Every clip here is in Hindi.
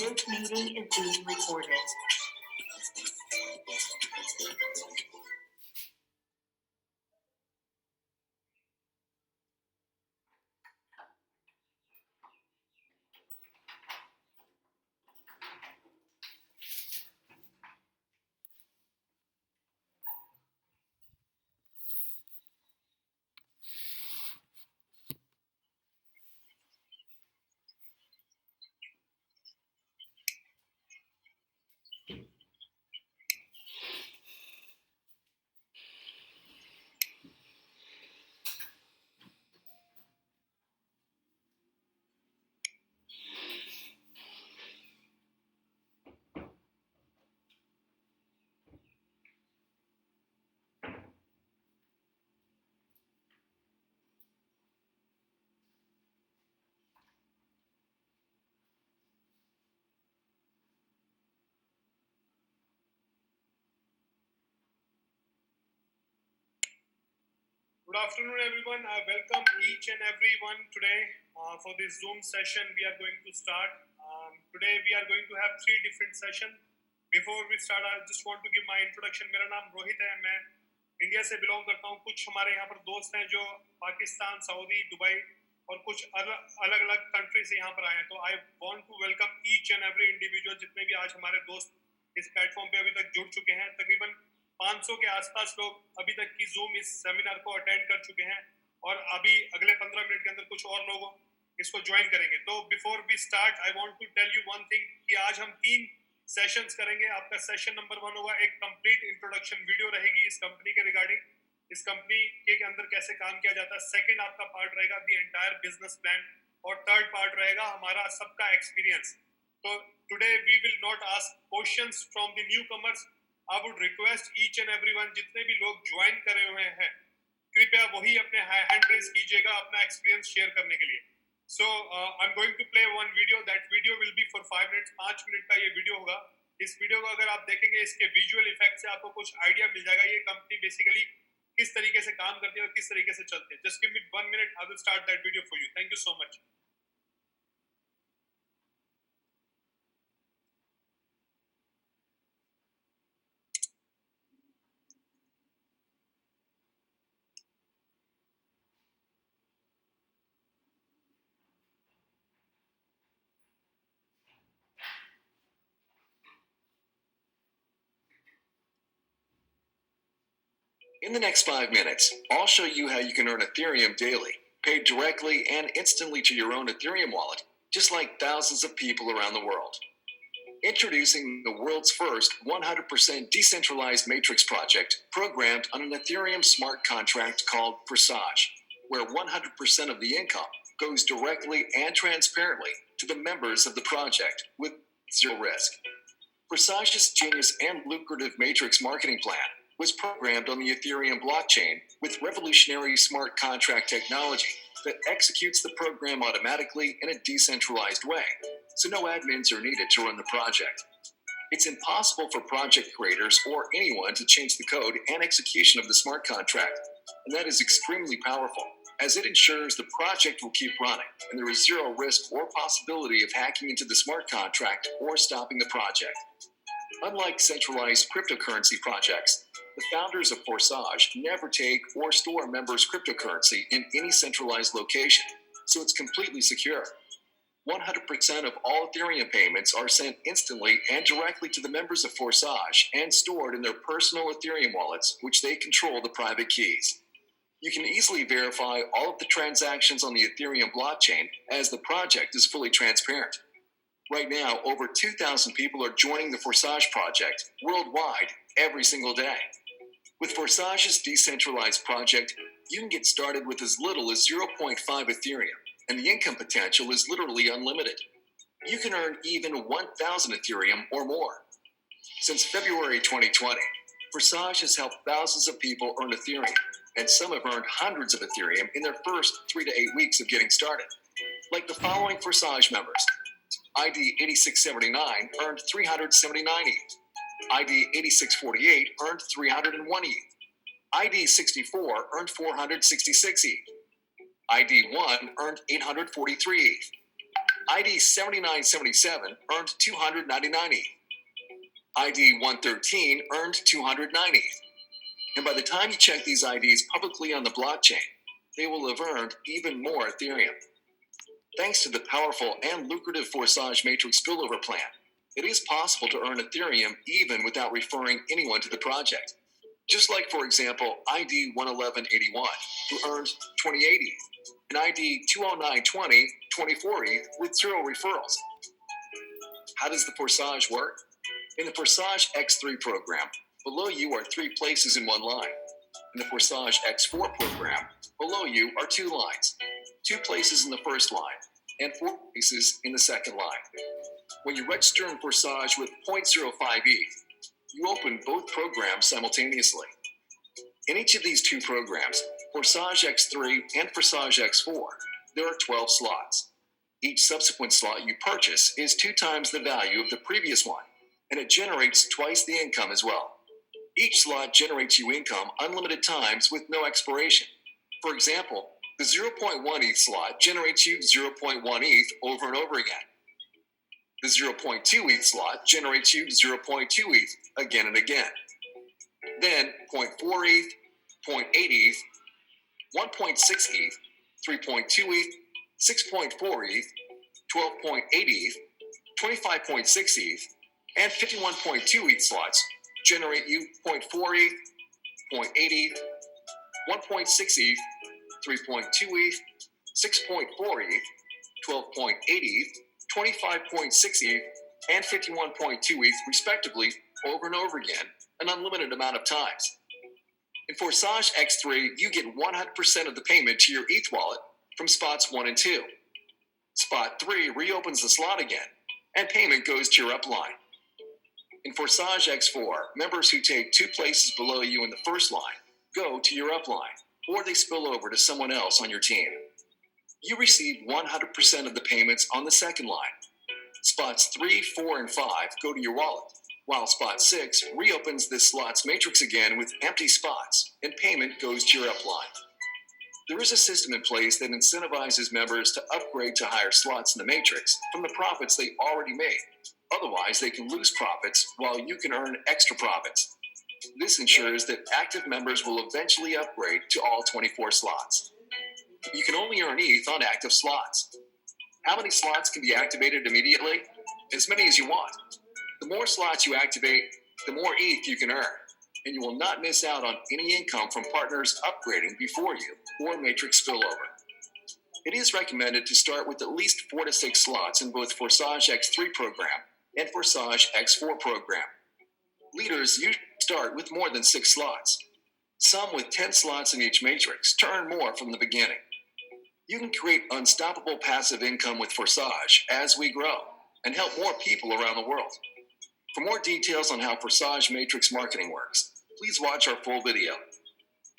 This meeting is being recorded. Good afternoon, everyone. I welcome each and everyone today for this Zoom session we are going to start. Today we are going to have 3 different sessions. Before we start, I just want to give my introduction. मेरा नाम रोहित है, मैं इंडिया से बिलोंग करता हूँ. कुछ हमारे यहाँ पर दोस्त हैं जो पाकिस्तान, सऊदी, दुबई और कुछ अलग अलग कंट्री से यहाँ पर आए हैं. तो I want to welcome each and every individual. जितने भी आज हमारे दोस्त इस प्लेटफॉर्म पे अभी तक जुड़ चुके हैं, तकरीबन 500 के आसपास लोग अभी तक की जूम इस सेमिनार को अटेंड कर चुके हैं और अभी अगले 15 मिनट के अंदर कुछ और लोग इसको ज्वाइन करेंगे. तो before we start I want to tell you one thing कि आज हम 3 सेशंस करेंगे. आपका सेशन नंबर 1 होगा, एक कंप्लीट इंट्रोडक्शन वीडियो रहेगी इस कंपनी के रिगार्डिंग, इस कंपनी के अंदर कैसे काम किया जाता है. सेकंड आपका पार्ट रहेगा द एंटायर बिजनेस प्लान और थर्ड पार्ट रहेगा हमारा सबका एक्सपीरियंस. तो today we will not ask questions from the newcomers. I would request each and everyone, जितने भी लोग ज्वाइन करे हुए हैं, कृपया वही अपने हैंड रेज कीजिएगा अपना एक्सपीरियंस शेयर करने के लिए. So I'm going to play one video. That video will be for 5 minutes. 5 minute का ये वीडियो होगा. इस वीडियो को अगर आप देखेंगे, इसके विजुअल इफेक्ट से आपको कुछ आइडिया मिल जाएगा ये कंपनी बेसिकली किस तरीके से काम करती है और किस तरीके से चलती है. Just give me 1 minute. I will start that video for you. Thank you so much. In the next 5 minutes, I'll show you how you can earn Ethereum daily, paid directly and instantly to your own Ethereum wallet, just like thousands of people around the world. Introducing the world's first 100% decentralized matrix project programmed on an Ethereum smart contract called Presage, where 100% of the income goes directly and transparently to the members of the project with zero risk. Presage's genius and lucrative matrix marketing plan was programmed on the Ethereum blockchain with revolutionary smart contract technology that executes the program automatically in a decentralized way, so no admins are needed to run the project. It's impossible for project creators or anyone to change the code and execution of the smart contract, and that is extremely powerful, as it ensures the project will keep running, and there is zero risk or possibility of hacking into the smart contract or stopping the project. Unlike centralized cryptocurrency projects, the founders of Forsage never take or store members' cryptocurrency in any centralized location, so it's completely secure. 100% of all Ethereum payments are sent instantly and directly to the members of Forsage and stored in their personal Ethereum wallets, which they control the private keys. You can easily verify all of the transactions on the Ethereum blockchain, as the project is fully transparent. Right now, over 2,000 people are joining the Forsage project worldwide every single day. With Forsage's decentralized project, you can get started with as little as 0.5 Ethereum, and the income potential is literally unlimited. You can earn even 1,000 Ethereum or more. Since February 2020, Forsage has helped thousands of people earn Ethereum, and some have earned hundreds of Ethereum in their first 3 to 8 weeks of getting started. Like the following Forsage members. ID 8679 earned 379 ETH. ID 8648 earned 301 ETH. ID 64 earned 466 ETH. ID 1 earned 843 ETH. ID 7977 earned 299 ETH. ID 113 earned 209 ETH. And by the time you check these IDs publicly on the blockchain, they will have earned even more Ethereum. Thanks to the powerful and lucrative Forsage Matrix spillover plan, it is possible to earn Ethereum even without referring anyone to the project. Just like, for example, ID 11181, who earned 28 ETH, and ID 20920, 24 ETH with 0 referrals. How does the Forsage work? In the Forsage X3 program, below you are 3 places in one line. In the Forsage X4 program, below you are 2 lines, 2 places in the first line, and 4 places in the second line. When you register in Forsage with 0.05 ETH, you open both programs simultaneously. In each of these 2 programs, Forsage X3 and Forsage X4, there are 12 slots. Each subsequent slot you purchase is 2 times the value of the previous one, and it generates twice the income as well. Each slot generates you income unlimited times with no expiration. For example, the 0.1 ETH slot generates you 0.1 ETH over and over again. The 0.2 ETH slot generates you 0.2 ETH again and again. Then 0.4 ETH, 0.8 ETH, 1.6 ETH, 3.2 ETH, 6.4 ETH, 12.8 ETH, 25.6 ETH, and 51.2 ETH slots generate you 0.4 ETH, 0.8 ETH, 1.6 ETH, 3.2 ETH, 6.4 ETH, 12.8 ETH, 25.6 ETH, and 51.2 ETH respectively over and over again, an unlimited amount of times. In Forsage X3, you get 100% of the payment to your ETH wallet from spots 1 and 2. Spot 3 reopens the slot again, and payment goes to your upline. In Forsage X4, members who take 2 places below you in the first line go to your upline, or they spill over to someone else on your team. You receive 100% of the payments on the second line. Spots 3, 4, and 5 go to your wallet, while spot 6 reopens this slot's matrix again with empty spots, and payment goes to your upline. There is a system in place that incentivizes members to upgrade to higher slots in the matrix from the profits they already made. Otherwise, they can lose profits while you can earn extra profits. This ensures that active members will eventually upgrade to all 24 slots. You can only earn ETH on active slots. How many slots can be activated immediately? As many as you want. The more slots you activate, the more ETH you can earn, and you will not miss out on any income from partners upgrading before you or matrix spillover. It is recommended to start with at least 4 to 6 slots in both Forsage X3 program and Forsage X4 program. Leaders usually start with more than 6 slots, some with 10 slots in each matrix to earn more from the beginning. You can create unstoppable passive income with Forsage as we grow and help more people around the world. For more details on how Forsage Matrix marketing works, please watch our full video.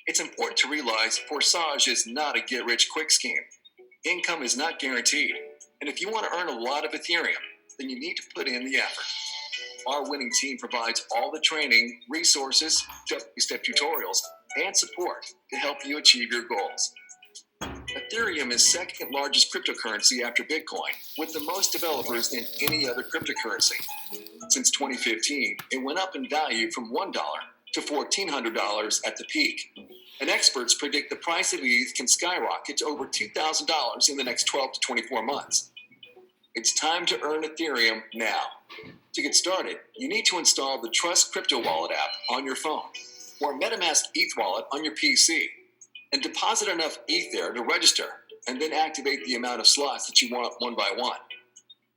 It's important to realize Forsage is not a get-rich-quick scheme. Income is not guaranteed, and if you want to earn a lot of Ethereum, then you need to put in the effort. Our winning team provides all the training, resources, step-by-step tutorials, and support to help you achieve your goals. Ethereum is second largest cryptocurrency after Bitcoin, with the most developers than any other cryptocurrency. Since 2015, it went up in value from $1 to $1,400 at the peak. And experts predict the price of ETH can skyrocket to over $2,000 in the next 12 to 24 months. It's time to earn Ethereum now. To get started, you need to install the Trust Crypto Wallet app on your phone or MetaMask ETH Wallet on your PC and deposit enough ETH there to register and then activate the amount of slots that you want one by one.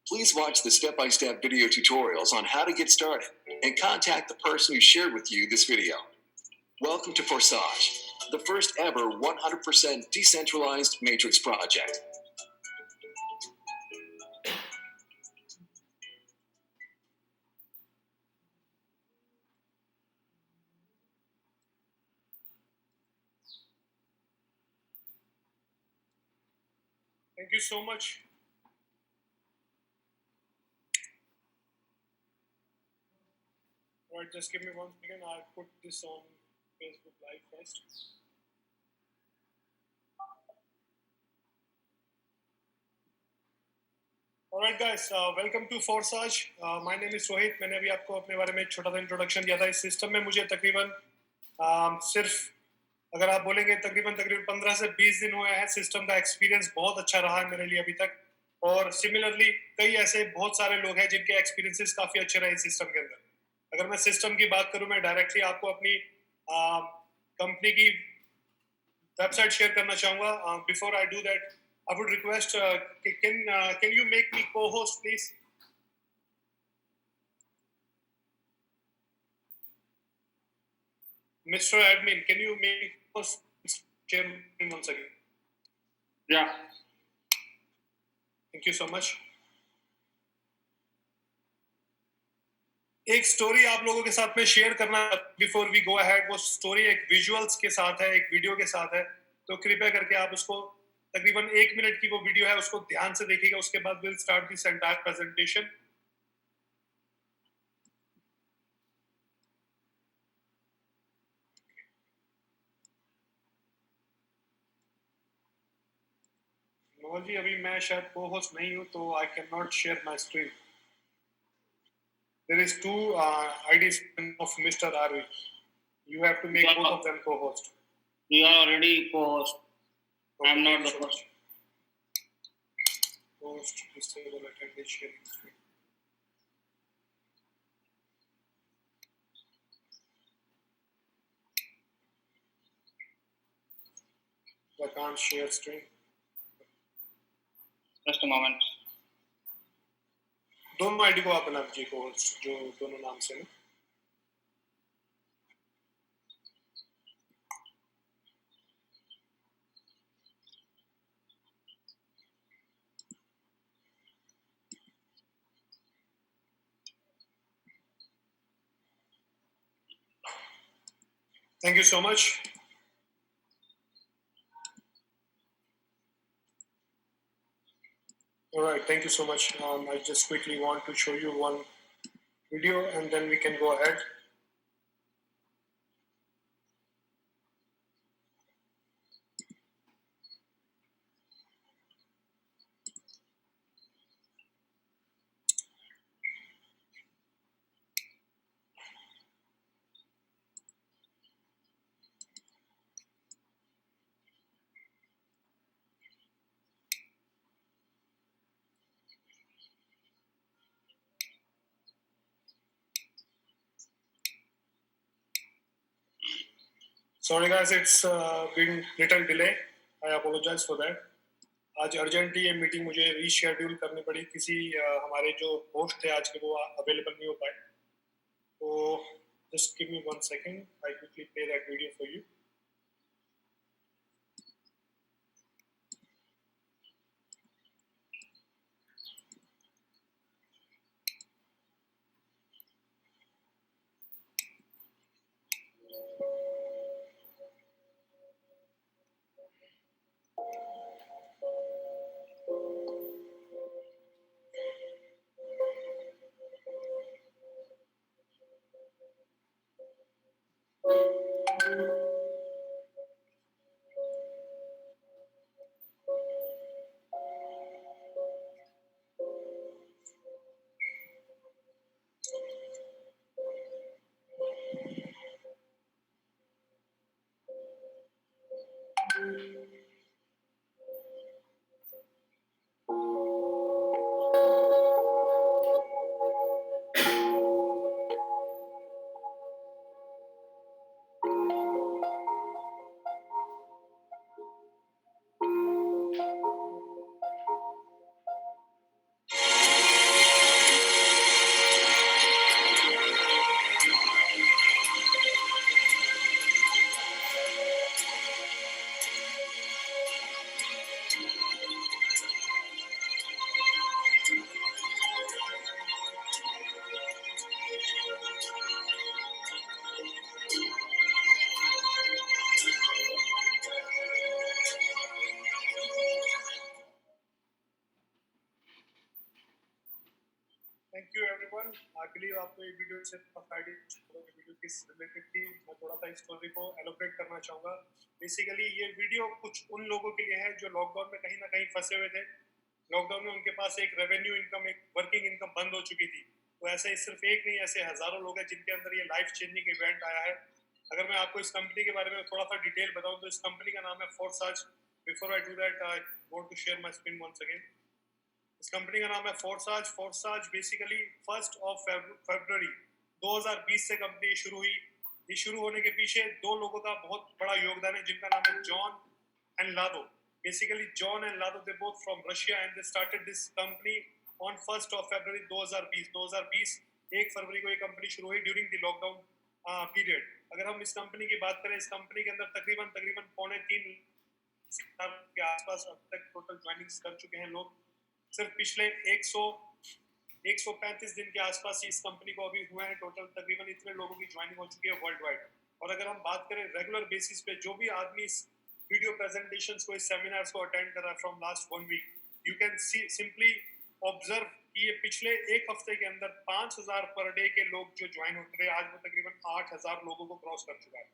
Please watch the step-by-step video tutorials on how to get started and contact the person who shared with you this video. Welcome to Forsage, the first ever 100% decentralized matrix project. Thank you so much. All right, just give me 1 second. I'll put this on Facebook Live first. Alright guys, welcome to Forsage. My name is Rohit. मैंने अभी आपको अपने बारे में एक छोटा सा इंट्रोडक्शन दिया था. इस सिस्टम में मुझे तकरीबन सिर्फ अगर आप बोलेंगे तकरीबन 15 से 20 दिन हुए हैं. सिस्टम का एक्सपीरियंस बहुत अच्छा रहा है मेरे लिए अभी तक. और सिमिलरली कई ऐसे बहुत सारे लोग हैं जिनके एक्सपीरियंसेस काफ़ी अच्छे रहे सिस्टम के अंदर. अगर मैं सिस्टम की बात करूं, मैं डायरेक्टली आपको अपनी कंपनी की वेबसाइट शेयर करना चाहूँगा. Before I do that, I would request, can you make me co-host, please? Mr. Admin, can you make me host? Chairman once again. Yeah. Thank you so much. एक स्टोरी आप लोगों के साथ में शेयर करना बिफोर वी गो अहेड. वो स्टोरी एक विजुअल्स के साथ है, एक वीडियो के साथ है. तो कृपया करके आप उसको तकरीबन 1 मिनट की वो वीडियो है, उसको ध्यान से देखिएगा. उसके बाद will start this entire presentation. नोल जी, अभी मैं शायद को होस्ट नहीं हूं तो I can not share my screen. There is two IDs of Mr. Arvi. You have to make both of them co-host. You are already co-host. Okay, I'm not thank you the so much. host. Host, disable attendance sharing screen. I can't share screen. Just a moment. दोनों आईडी को आप बना दीजिए co-host, जो दोनों नाम से ना. Thank you so much. All right, thank you so much. I just quickly want to show you one video and then we can go ahead. Sorry guys, it's been little delay. I apologize for that. आज अर्जेंटली ये मीटिंग मुझे रीशेड्यूल करनी पड़ी. किसी हमारे जो होस्ट थे आज के वो अवेलेबल नहीं हो पाए. तो just give me 1 second. I quickly play that video for you. Thank you everyone. I believe आपको ये वीडियो से पता है वीडियो किस रिलेटेड थी. मैं थोड़ा सा स्टोरी को एलोबरेट करना चाहूँगा. बेसिकली ये वीडियो कुछ उन लोगों के लिए है जो लॉकडाउन में कहीं ना कहीं फंसे हुए थे. लॉकडाउन में उनके पास एक रेवेन्यू इनकम, एक वर्किंग इनकम बंद हो चुकी थी। तो ऐसे ही सिर्फ एक नहीं, ऐसे हजारों लोग हैं जिनके अंदर ये लाइफ चेंजिंग इवेंट आया है। अगर मैं आपको इस कंपनी के बारे में थोड़ा सा डिटेल बताऊं तो इस कंपनी का नाम है Forsage. Before I do that I want to share my screen once again. इस कंपनी का नाम है फोरसाज। फोरसाज बेसिकली 1 फरवरी 2020 से कंपनी शुरू हुई। ये शुरू होने के पीछे दो लोगों का बहुत बड़ा योगदान है जिनका नाम है जॉन एंड लादो। Basically, John and Lado, they're both from Russia and they started this company on 1st of February 2020. 2020 1 फरवरी को ये कंपनी शुरू हुई ड्यूरिंग द लॉकडाउन पीरियड। अगर हम इस कंपनी की बात करें, इस कंपनी के अंदर तकरीबन 3.25 के आसपास अब तक टोटल ज्वाइनिंग्स कर चुके हैं लोग। सिर्फ पिछले 135 दिन के आसपास इस कंपनी को अभी हुए हैं टोटल तकरीबन इतने लोगों की ज्वाइनिंग हो चुकी है वर्ल्ड वाइड। और अगर हम बात करें रेगुलर बेसिस पे जो भी आदमी इस वीडियो प्रेजेंटेशंस को, इस सेमिनार्स को अटेंड कर रहा है from last 1 week, you can see simply observe कि ये पिछले एक हफ्ते के अंदर 5000 पर डे के लोग जो ज्वाइन होते रहे, आज वो तकरीबन 8000 लोगों को क्रॉस कर चुका है।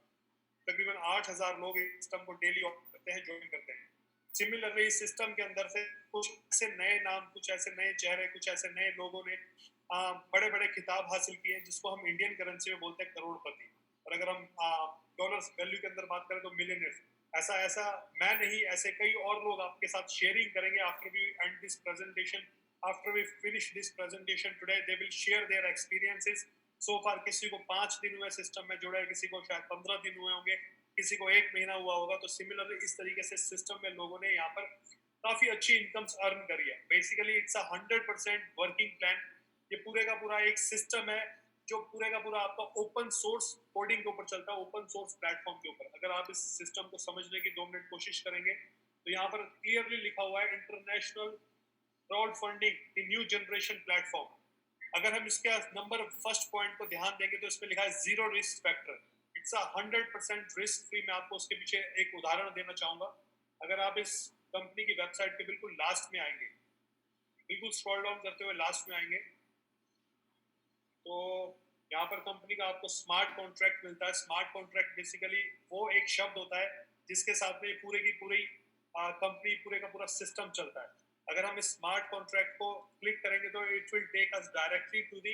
तकरीबन 8000 लोग इस सिस्टम को डेली करते हैं, ज्वाइन करते हैं। सिमिलरली इस सिस्टम के अंदर से कुछ ऐसे नए नाम, कुछ ऐसे नए चेहरे, कुछ ऐसे नए लोगों ने बड़े बड़े खिताब हासिल किए जिसको हम इंडियन करेंसी में बोलते हैं करोड़पति। और अगर हम डॉलर्स वैल्यू के अंदर बात करें तो मिलियनर्स। ऐसा मैं नहीं, ऐसे कई और लोग आपके साथ शेयरिंग करेंगे। After we end this presentation, after we finish this presentation today, they will share their experiences. So far किसी को 5 दिन हुए सिस्टम में जुड़े, किसी को शायद 15 दिन हुए होंगे, किसी को 1 महीना हुआ होगा। तो सिमिलरली इस तरीके से सिस्टम में लोगों ने यहाँ पर काफी अच्छी इनकम्स अर्न करी है। Basically it's a 100% working plan. ये पूरे का पूरा एक सिस्टम है जो पूरे का पूरा आपका ओपन सोर्स कोडिंग के ऊपर चलता है, ओपन सोर्स प्लेटफॉर्म के ऊपर। अगर आप इस सिस्टम को समझने की 2 मिनट कोशिश करेंगे तो यहाँ पर क्लियरली लिखा हुआ है international crowd funding the new generation platform. अगर हम इसके नंबर फर्स्ट पॉइंट को ध्यान देंगे तो इसमें लिखा है zero risk factor. It's a 100% risk free. मैं आपको उसके पीछे एक उदाहरण देना चाहूंगा। अगर आप इस कंपनी की वेबसाइट के बिल्कुल लास्ट में आएंगे, बिल्कुल स्क्रॉल डाउन करते हुए लास्ट में आएंगे, तो यहाँ पर कंपनी का आपको स्मार्ट कॉन्ट्रैक्ट मिलता है। स्मार्ट कॉन्ट्रैक्ट बेसिकली वो एक शब्द होता है जिसके साथ में पूरे की पूरी कंपनी, पूरे का पूरा सिस्टम चलता है। अगर हम इस स्मार्ट कॉन्ट्रैक्ट को क्लिक करेंगे तो it will take us directly to the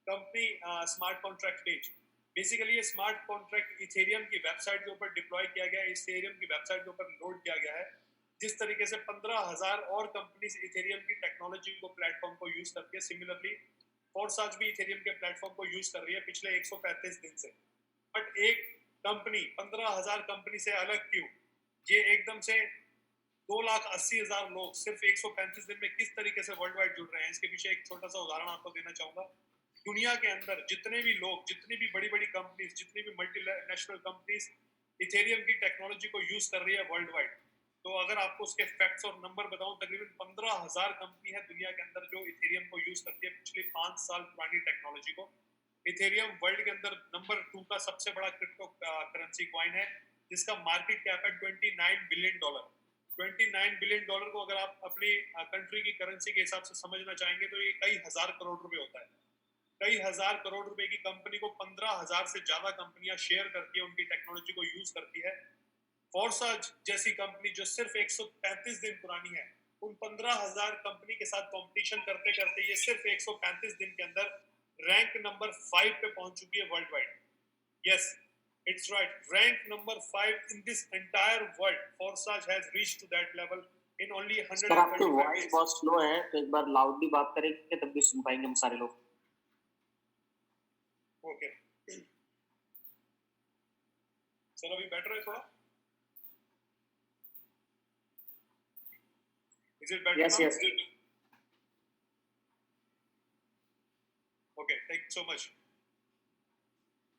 company smart contract page. Basically ये स्मार्ट कॉन्ट्रैक्ट इथेरियम की वेबसाइट के ऊपर डिप्लॉय किया गया है, इथेरियम की वेबसाइट के ऊपर लोड किया गया है। जिस तरीके से 15,000 और कंपनीज इथेरियम की टेक्नोलॉजी को, प्लेटफॉर्म को यूज करती है, सिमिलरली फोरसाज भी इथेरियम के प्लेटफॉर्म को यूज कर रही है पिछले 135 दिन से। बट एक कंपनी 15,000 कंपनी से अलग क्यों? ये एकदम से 2,80,000 लोग सिर्फ 135 दिन में किस तरीके से वर्ल्ड वाइड जुड़ रहे हैं, इसके पीछे एक छोटा सा उदाहरण आपको देना चाहूंगा। दुनिया के अंदर जितने भी लोग, जितनी भी बड़ी बड़ी कंपनीज, जितनी भी मल्टीनेशनल कंपनीज इथेरियम की टेक्नोलॉजी को यूज कर रही है वर्ल्ड वाइड, तो अगर आपको उसके फैक्ट्स और नंबर बताऊं, तकरीबन 15,000 कंपनी है दुनिया के अंदर जो इथेरियम को यूज करती है पिछले 5 साल पुरानी टेक्नोलॉजी को। इथेरियम वर्ल्ड के अंदर नंबर 2 का सबसे बड़ा क्रिप्टो करेंसी कॉइन है जिसका मार्केट कैप है $29 बिलियन। $29 बिलियन को अगर आप अपनी कंट्री की करेंसी के हिसाब से समझना चाहेंगे तो ये कई हजार करोड़ रुपए होता है। कई हजार करोड़ रुपए की कंपनी को 15,000 से ज्यादा कंपनियां शेयर करती है, उनकी टेक्नोलॉजी को यूज करती है। फोरसाज जैसी कंपनी जो सिर्फ 135 दिन पुरानी है, उन 15,000 कंपनी के साथ कंपटीशन करते करते ये सिर्फ 135 दिन के अंदर रैंक नंबर 5 पे पहुंच चुकी है world wide. Yes, it's right, rank number 5 in this entire world. Forsage has reached to that level in only 135 sir आपकी वॉइस बहुत स्लो है, तो एक बार लाउडली बात करेंगे तब भी सुन पाएंगे हम सारे लोग। ओके सर, अभी बेटर है थोड़ा? Is it better Yes, now? yes. Okay, thank you so much.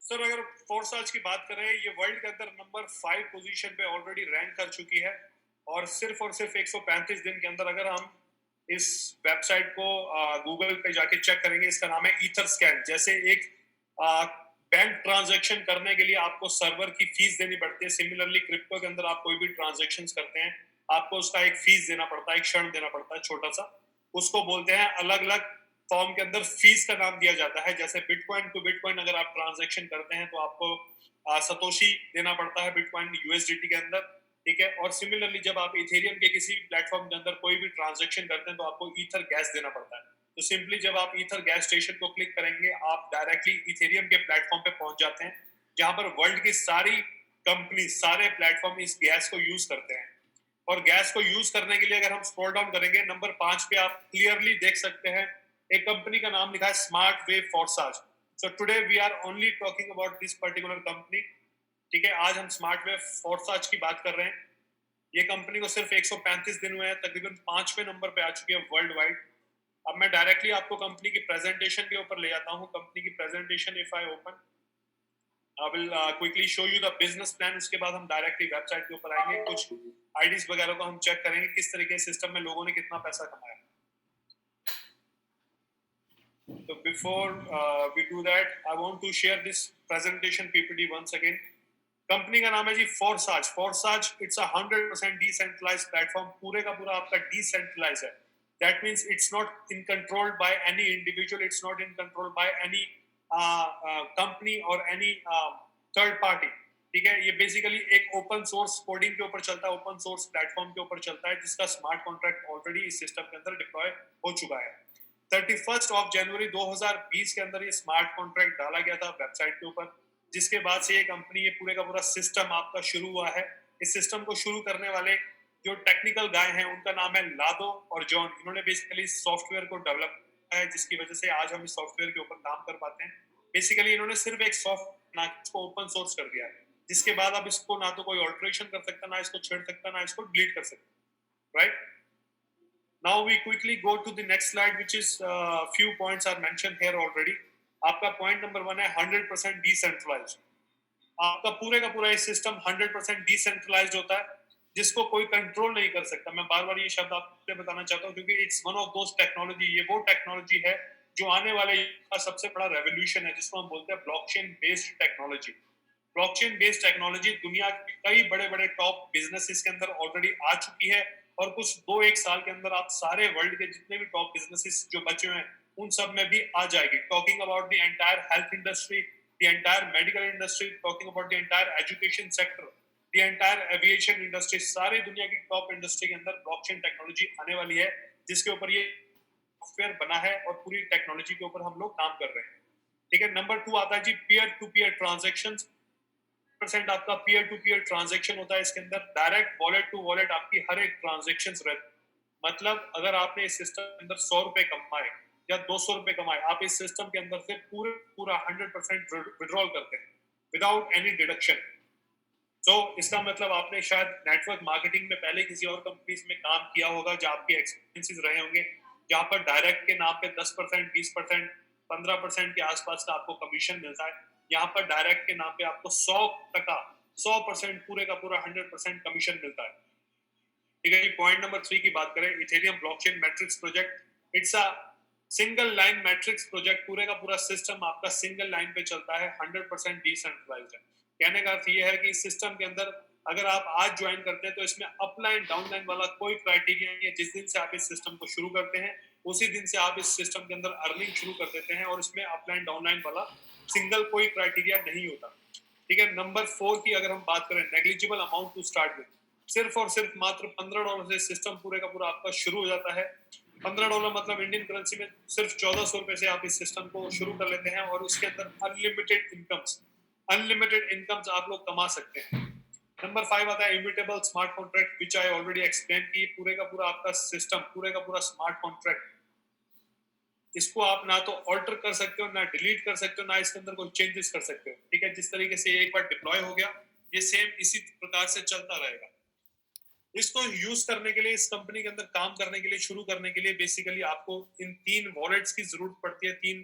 Sir अगर फोरसाज की बात करें, ये वर्ल्ड के अंदर नंबर 5 पोजीशन पे ऑलरेडी रैंक कर चुकी है और सिर्फ 135 दिन के अंदर अगर हम इस वेबसाइट को गूगल पे जाके चेक करेंगे, इसका नाम है ईथरस्कैन। जैसे एक बैंक ट्रांजैक्शन करने के लिए आपको सर्वर की फीस देनी पड़ती है, सिमिलरली क्रिप्टो के अंदर आप कोई भी ट्रांजैक्शंस करते हैं आपको उसका एक फीस देना पड़ता है, एक क्षण देना पड़ता है छोटा सा। उसको बोलते हैं, अलग अलग फॉर्म के अंदर फीस का नाम दिया जाता है। जैसे बिटकॉइन टू बिटकॉइन अगर आप ट्रांजैक्शन करते हैं तो आपको सतोशी देना पड़ता है बिटकॉइन यूएसडीटी के अंदर। ठीक है। और सिमिलरली जब आप इथेरियम के किसी प्लेटफॉर्म के अंदर कोई भी ट्रांजैक्शन करते हैं तो आपको ईथर गैस देना पड़ता है। तो सिंपली जब आप ईथर गैस स्टेशन को क्लिक करेंगे आप डायरेक्टली इथेरियम के प्लेटफॉर्म पे पहुंच जाते हैं, जहां पर वर्ल्ड की सारी कंपनी, सारे प्लेटफॉर्म इस गैस को यूज करते हैं। और गैस को यूज करने के लिए अगर हम स्क्रॉल डाउन करेंगे नंबर 5 पे आप क्लियरली देख सकते हैं एक कंपनी का नाम लिखा है smart wave Forsage. So today we are only talking about this particular company, ठीक है। आज हम स्मार्ट वेव फोर्साज की बात कर रहे हैं। ये कंपनी को सिर्फ 135 दिन हुए हैं, तकरीबन 5वें नंबर पे आ चुकी है वर्ल्ड वाइड। अब मैं डायरेक्टली आपको कंपनी की प्रेजेंटेशन के ऊपर ले जाता हूँ। कंपनी की presentation if I open I will quickly show you the business plan. उसके बाद हम डायरेक्टली वेबसाइट के ऊपर आएंगे, कुछ आईडीज वगैरह को हम चेक करेंगे किस तरीके से सिस्टम में लोगों ने कितना पैसा कमाया। तो before we do that I want to share this presentation PPT once again. Company का नाम है जी Forsage. Forsage it's a 100% decentralised platform. पूरे का पूरा आपका डिसेंट्रलाइज है। That means it's not in controlled by any individual, it's not in controlled by any company और एनी थर्ड पार्टी, ठीक है। ये बेसिकली एक ओपन सोर्स कोडिंग के ऊपर चलता है, ओपन सोर्स प्लेटफॉर्म के ऊपर चलता है, जिसका स्मार्ट कॉन्ट्रैक्ट ऑलरेडी इस सिस्टम के अंदर डिप्लॉय हो चुका है। 31 जनवरी 2020 के अंदर ये स्मार्ट कॉन्ट्रैक्ट डाला गया था वेबसाइट के ऊपर, जिसके बाद से ये कंपनी, ये पूरे का पूरा सिस्टम आपका शुरू हुआ है। इस सिस्टम को शुरू करने वाले जो टेक्निकल गाय हैं उनका नाम है लादो और जॉन। इन्होंने बेसिकली सॉफ्टवेयर को डेवलप किया है, जिसकी वजह से आज हम इस सॉफ्टवेयर के ऊपर काम कर पाते हैं। बेसिकली इन्होंने सिर्फ एक सॉफ्टवेयर इसको ओपन सोर्स कर दिया है, जिसके बाद अब इसको ना तो कोई ऑल्टरेशन कर सकता, ना इसको छेड़ सकता, ना इसको डिलीट कर सकता, right. Now we quickly go to the next slide, which is few points are mentioned here already. आपका पॉइंट नंबर 1 है 100% डिसेंट्रलाइज्ड। आपका पूरे का पूरा ये सिस्टम 100% डिसेंट्रलाइज्ड होता है, जिसको कोई कंट्रोल नहीं कर सकता। मैं बार बार ये शब्द आपसे बताना चाहता हूँ क्योंकि it's one of those technology, ये वो टेक्नोलॉजी है जो आने वाले का सबसे बड़ा रेवोल्यूशन है, जिसको हम बोलते हैं blockchain based technology. Blockchain based technology दुनिया के कई बड़े बड़े टॉप बिजनेसेस के अंदर ऑलरेडी आ चुकी है, और कुछ 2-1 साल के अंदर आप सारे वर्ल्ड के जितने भी टॉप बिजनेसेस जो बचे हुए हैं उन सब में भी आ जाएगी। Talking about the entire health industry, the entire medical industry, talking about the entire education sector, the entire aviation industry, सारी दुनिया की टॉप इंडस्ट्री के अंदर ब्लॉकचेन टेक्नोलॉजी आने वाली है, जिसके ऊपर ये सॉफ्टवेयर बना है और पूरी टेक्नोलॉजी के ऊपर हम लोग काम कर रहे हैं, ठीक है। नंबर 2 आता है जी पीयर टू पीयर ट्रांजैक्शंस। % आपका पीयर टू पीयर ट्रांजैक्शन होता है इसके अंदर। डायरेक्ट वॉलेट टू वॉलेट आपकी हर एक ट्रांजैक्शंस रहती है। मतलब अगर आपने इस सिस्टम के अंदर 100 रुपए कमाए या 200 रुपए कमाए, आप इस सिस्टम के अंदर से पूरा 100% विड्रॉल करते हैं विदाउट एनी डिडक्शन। तो इसका मतलब आपने शायद नेटवर्क मार्केटिंग में पहले किसी और कंपनीज में काम किया होगा, जहाँ आपके एक्सपेंसेस रहे होंगे, जहाँ पर डायरेक्ट के नाम पे 10%, 20%, 15% के आसपास का आपको कमीशन मिलता है। यहाँ पर डायरेक्ट के नाम पे आपको 100% पूरे का पूरा 100% कमीशन मिलता है, ठीक है। पॉइंट नंबर 3 की बात करें, Ethereum blockchain matrix project. It's a single line matrix project. पूरे का पूरा सिस्टम आपका सिंगल लाइन पे चलता है, 100% डिसेंट्रलाइज्ड है। कहने का अर्थ ये है कि इस सिस्टम के अंदर अगर आप आज ज्वाइन करते हैं तो इसमें अपलाइन डाउनलाइन वाला कोई क्राइटेरिया नहीं है। जिस दिन से आप इस सिस्टम को शुरू करते हैं उसी दिन से आप इस सिस्टम के अंदर अर्निंग शुरू कर देते हैं, और इसमें अपलाइन डाउनलाइन वाला सिंगल कोई क्राइटेरिया नहीं होता, ठीक है। नंबर 4 की अगर हम बात करें, negligible amount to start with. सिर्फ और सिर्फ मात्र $15 से सिस्टम पूरे का पूरा आपका शुरू हो जाता है। $15 मतलब इंडियन करेंसी में सिर्फ 1400 रुपए से आप इस सिस्टम को शुरू कर लेते हैं, और उसके अंदर अनलिमिटेड इनकम्स आप लोग कमा सकते हैं। नंबर 5 आता है immutable smart contract, which I already explain की। पूरे का पूरा आपका सिस्टम, पूरे का पूरा स्मार्ट कॉन्ट्रैक्ट, इसको आप ना तो ऑल्टर कर सकते हो, ना डिलीट कर सकते हो, ना इसके अंदर कोई चेंजेस कर सकते हो, ठीक है। जिस तरीके से ये एक बार डिप्लॉय हो गया, ये सेम इसी प्रकार से चलता रहेगा। इसको यूज करने के लिए, इस कंपनी के अंदर काम करने के लिए, शुरू करने के लिए बेसिकली आपको इन 3 वॉलेट्स की जरूरत पड़ती है, 3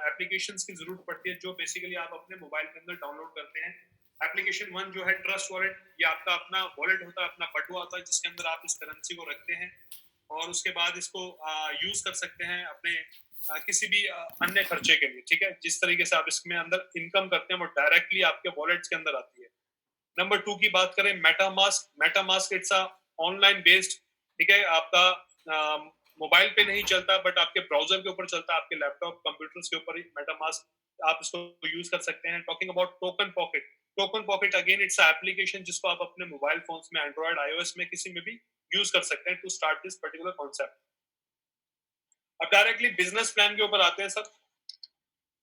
एप्लीकेशंस की जरूरत पड़ती है, जो बेसिकली आप अपने मोबाइल के अंदर डाउनलोड करते हैं। एप्लीकेशन 1 जो है ट्रस्ट वॉलेट, ये आपका अपना वॉलेट होता है, अपना बटुआ होता है, जिसके अंदर आप इस करेंसी को रखते हैं, और उसके बाद इसको यूज कर सकते हैं अपने किसी भी अन्य खर्चे के लिए, ठीक है। जिस तरीके से आप इसमें अंदर इनकम करते हैं वो डायरेक्टली आपके वॉलेट्स के अंदर आती है। नंबर 2 की बात करें, MetaMask it's a online based, ठीक है। आपका मोबाइल पे नहीं चलता, बट आपके ब्राउजर के ऊपर चलता है, आपके लैपटॉप कंप्यूटर्स के ऊपर ही मेटामास्क आप इसको यूज कर सकते हैं। Talking about token pocket, token pocket again it's application जिसको आप अपने मोबाइल फोन्स में एंड्रॉइड आईओएस में किसी में भी यूज कर सकते हैं to start this particular concept. अब डायरेक्टली बिजनेस प्लान के ऊपर आते हैं सर।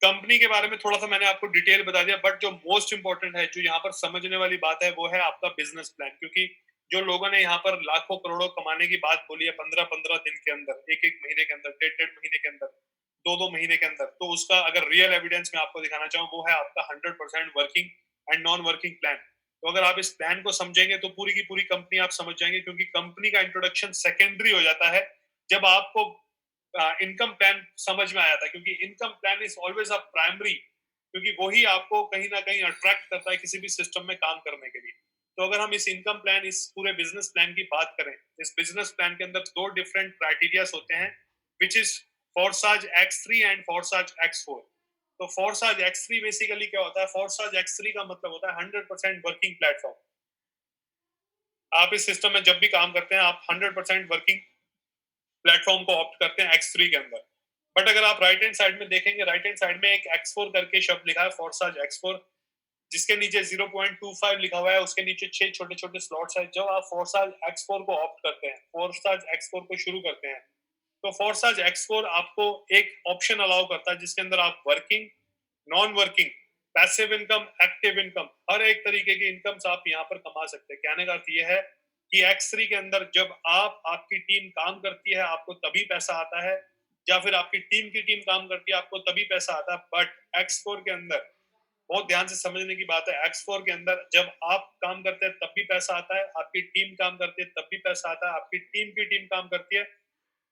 कंपनी के बारे में थोड़ा सा मैंने आपको डिटेल बता दिया, बट जो मोस्ट इंपॉर्टेंट है, जो यहाँ पर समझने वाली बात है, वो है आपका बिजनेस प्लान। क्योंकि जो लोगों ने यहाँ पर लाखों करोड़ों कमाने की बात बोली है 15-15 दिन के अंदर, एक महीने के अंदर, डेढ़ महीने के अंदर, 2 महीने के अंदर, तो उसका अगर रियल एविडेंस मैं आपको दिखाना चाहूँ, वो है आपका 100% working and non working plan. तो अगर आप इस प्लान को समझेंगे तो पूरी की पूरी कंपनी आप समझ जाएंगे, क्योंकि कंपनी का इंट्रोडक्शन सेकेंडरी हो जाता है जब आपको इनकम प्लान समझ में आया था। क्योंकि income plan is always a primary, क्योंकि वही आपको कहीं ना कहीं अट्रैक्ट करता है किसी भी सिस्टम में काम करने के लिए। तो अगर हम इस इनकम प्लान, इस पूरे बिजनेस प्लान की बात करें, इस बिजनेस प्लान के अंदर 2 डिफरेंट क्राइटेरियाज होते हैं, which is फोरसाज X3 and फोरसाज X4। तो फोरसाज X3 बेसिकली क्या होता है? फोरसाज X3 का मतलब होता है 100% वर्किंग प्लेटफॉर्म। आप इस सिस्टम में जब भी काम करते हैं, आप 100% वर्किंग प्लेटफॉर्म को ऑप्ट करते हैं X3 के अंदर। बट अगर आप राइट हैंड साइड में देखेंगे, राइट हैंड साइड में एक X4 करके शब्द लिखा है, फोरसाज X4, जिसके नीचे 0.25 लिखा हुआ है, उसके नीचे 6 छोटे छोटे स्लॉट्स है। जब आप फोरसाज X4 को ऑप्ट करते हैं, फोरसाज X4 को शुरू करते हैं, तो फोरसाज X4 आपको एक ऑप्शन अलाउ करता है जिसके अंदर आप working, non working, passive income, active income, हर एक तरीके की इनकम्स आप यहाँ पर कमा सकते हैं। कहने का अर्थ ये है कि X3 के अंदर जब आपकी टीम काम करती है, आपको तभी पैसा आता है, या फिर आपकी टीम की टीम काम करती है, आपको तभी पैसा आता है। बट X4 के अंदर बहुत ध्यान से समझने की बात है, X4 के अंदर जब आप काम करते हैं तब भी पैसा आता है, आपकी टीम काम करती है तब भी पैसा आता है, आपकी टीम की टीम काम करती है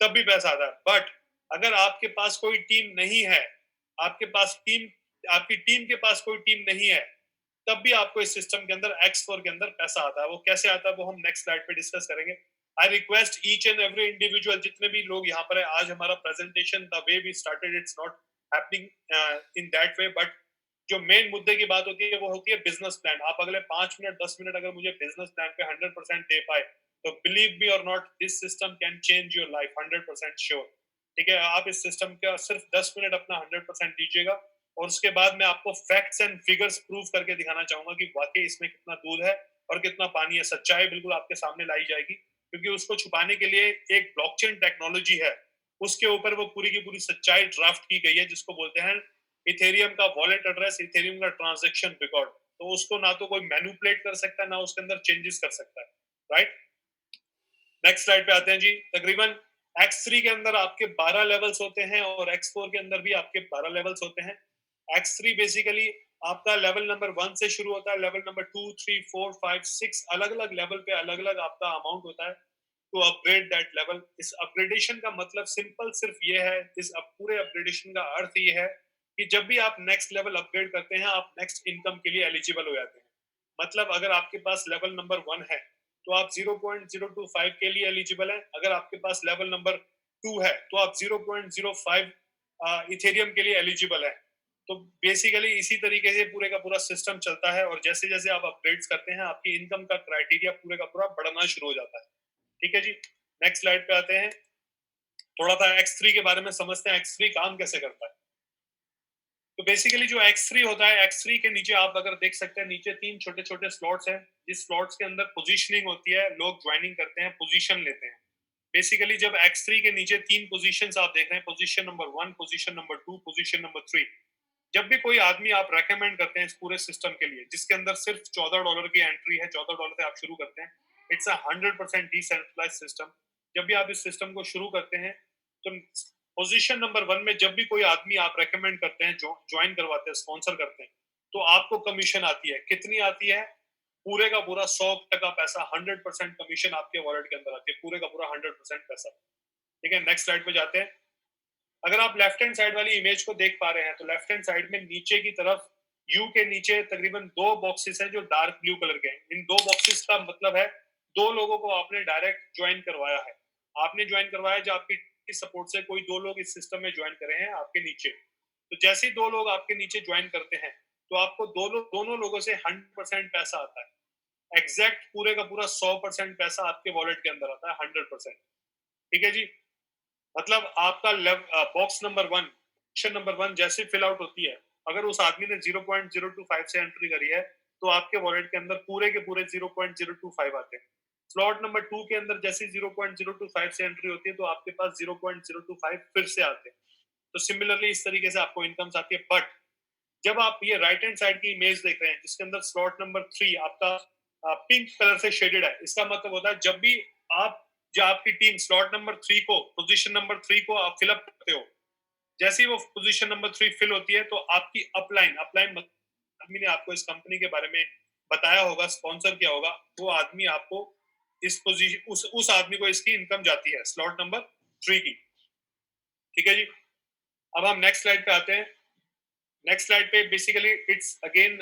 तब भी पैसा आता है। बट अगर आपके पास कोई टीम नहीं है, आपकी टीम के पास कोई टीम नहीं है, तब भी आपको इस सिस्टम के अंदर X4 के अंदर पैसा आता है। वो कैसे आता है वो हम नेक्स्ट स्लाइड पे डिस्कस करेंगे। I request each and every individual, जितने भी लोग यहाँ पर है, आज हमारा presentation the way we started it's not happening in that way, but जो मेन मुद्दे की बात होती है वो होती है बिजनेस प्लान। आप अगले 5 मिनट 10 मिनट अगर मुझे बिजनेस प्लान पे 100% दे पाए, तो बिलीव मी और not, this system can change your life 100% sure. ठीक है, आप इस सिस्टम का सिर्फ 10 मिनट अपना 100% दीजिएगा, और उसके बाद मैं आपको फैक्ट्स एंड फिगर्स प्रूव करके दिखाना चाहूंगा कि वाकई इसमें कितना दूध है और कितना पानी है। सच्चाई बिल्कुल आपके सामने लाई जाएगी, क्योंकि उसको छुपाने के लिए एक ब्लॉकचेन टेक्नोलॉजी है, उसके ऊपर वो पूरी की पूरी सच्चाई ड्राफ्ट की गई है, जिसको बोलते हैं इथेरियम का वॉलेट एड्रेस, इथेरियम का ट्रांजैक्शन रिकॉर्ड। तो उसको ना तो कोई मैनिपुलेट कर सकता है, ना उसके अंदर चेंजेस कर सकता है। राइट, नेक्स्ट स्लाइड पे आते हैं जी। तकरीबन X3 के अंदर आपके 12 लेवल्स होते हैं और X4 के अंदर भी आपके 12 लेवल्स होते हैं। X3 बेसिकली आपका लेवल नंबर 1 से शुरू होता है, लेवल नंबर 2, 3, 4, 5, 6 अलग अलग लेवल पे अलग अलग आपका अमाउंट होता है टू अपग्रेड दैट लेवल। इस अपग्रेडेशन का मतलब सिंपल सिर्फ ये है, इस पूरे अपग्रेडेशन का अर्थ ये है कि जब भी आप नेक्स्ट लेवल अपग्रेड करते हैं, आप नेक्स्ट इनकम के लिए एलिजिबल हो जाते हैं। मतलब अगर आपके पास लेवल नंबर 1 है तो आप 0.025 के लिए एलिजिबल है, अगर आपके पास लेवल नंबर 2 है तो आप 0.05 इथेरियम के लिए एलिजिबल है। तो बेसिकली इसी तरीके से पूरे का पूरा सिस्टम चलता है, और जैसे जैसे आप अपग्रेड्स करते हैं, आपकी इनकम का क्राइटेरिया पूरे का पूरा बढ़ना शुरू हो जाता है। ठीक है जी, नेक्स्ट स्लाइड पे आते हैं। थोड़ा सा X3 के बारे में समझते हैं, X3 काम कैसे करता है। तो बेसिकली जो X3 होता है, X3 के नीचे आप अगर देख सकते हैं, नीचे 3 छोटे छोटे स्लॉट्स हैं, जिस स्लॉट्स के अंदर पोजीशनिंग होती है, लोग ज्वाइनिंग करते हैं, पोजीशन लेते हैं। बेसिकली जब X3 के नीचे 3 पोजीशंस आप देख रहे हैं, position number 1, position number 2, position number 3, जब भी कोई आदमी आप रेकमेंड करते हैं इस पूरे सिस्टम के लिए, जिसके अंदर सिर्फ $14 की एंट्री है, $14 से आप शुरू करते हैं, इट्स अ 100% डिसेंट्रलाइज्ड सिस्टम। जब भी आप इस सिस्टम को शुरू करते हैं, तो पोजीशन नंबर 1 में जब भी कोई आदमी आप रेकमेंड करते हैं, जो ज्वाइन करवाते हैं, स्पॉन्सर करते हैं, तो आपको कमीशन आती है। कितनी आती है? पूरे का पूरा 100% पैसा, 100% कमीशन आपके वॉलेट के अंदर आती है, पूरे का पूरा 100% पैसा। ठीक है, नेक्स्ट स्लाइड पे जाते हैं। अगर आप लेफ्ट हैंड साइड वाली इमेज को देख पा रहे हैं, तो लेफ्ट हैंड साइड में नीचे की तरफ यू के नीचे तकरीबन 2 बॉक्सेस हैं जो डार्क ब्लू कलर के हैं। इन 2 बॉक्सेस का मतलब है 2 लोगों को आपने डायरेक्ट ज्वाइन करवाया है। आपने ज्वाइन करवाया, जो आपकी सपोर्ट से कोई 2 लोग इस सिस्टम में ज्वाइन करे हैं आपके नीचे। तो जैसे ही 2 लोग आपके नीचे ज्वाइन करते हैं, तो आपको दोनों लोगों से 100% पैसा आता है। एग्जैक्ट पूरे का पूरा 100% पैसा आपके वॉलेट के अंदर आता है, 100%। ठीक है जी, मतलब आपका बॉक्स नंबर 1, सेक्शन नंबर 1 जैसे फिल आउट होती है, अगर उस आदमी ने 0.025 से एंट्री करी है, तो तो आपके वॉलेट के अंदर पूरे के पूरे 0.025 आते हैं। स्लॉट नंबर 2 के अंदर जैसे 0.025 से एंट्री होती है तो आपके पास 0.025 फिर से आते हैं। तो सिमिलरली इस तरीके से आपको इनकम्स आती है। बट जब आप ये राइट हैंड साइड की इमेज देख रहे हैं जिसके अंदर स्लॉट नंबर 3 आपका पिंक कलर से शेडेड है, इसका मतलब होता है जब भी आप जो आपकी टीम स्लॉट नंबर 3 को पोजीशन नंबर 3 को आप फिलअप करते हो, जैसे ही वो पोजीशन नंबर 3 फिल होती है तो आपकी अपलाइन आदमी ने आपको इस कंपनी के बारे में बताया होगा, स्पॉन्सर किया होगा, वो आदमी आपको इस पोजीशन उस आदमी को इसकी इनकम जाती है स्लॉट नंबर 3 की। ठीक है जी। अब हम नेक्स्ट स्लाइड पे आते हैं। नेक्स्ट स्लाइड पे बेसिकली इट्स अगेन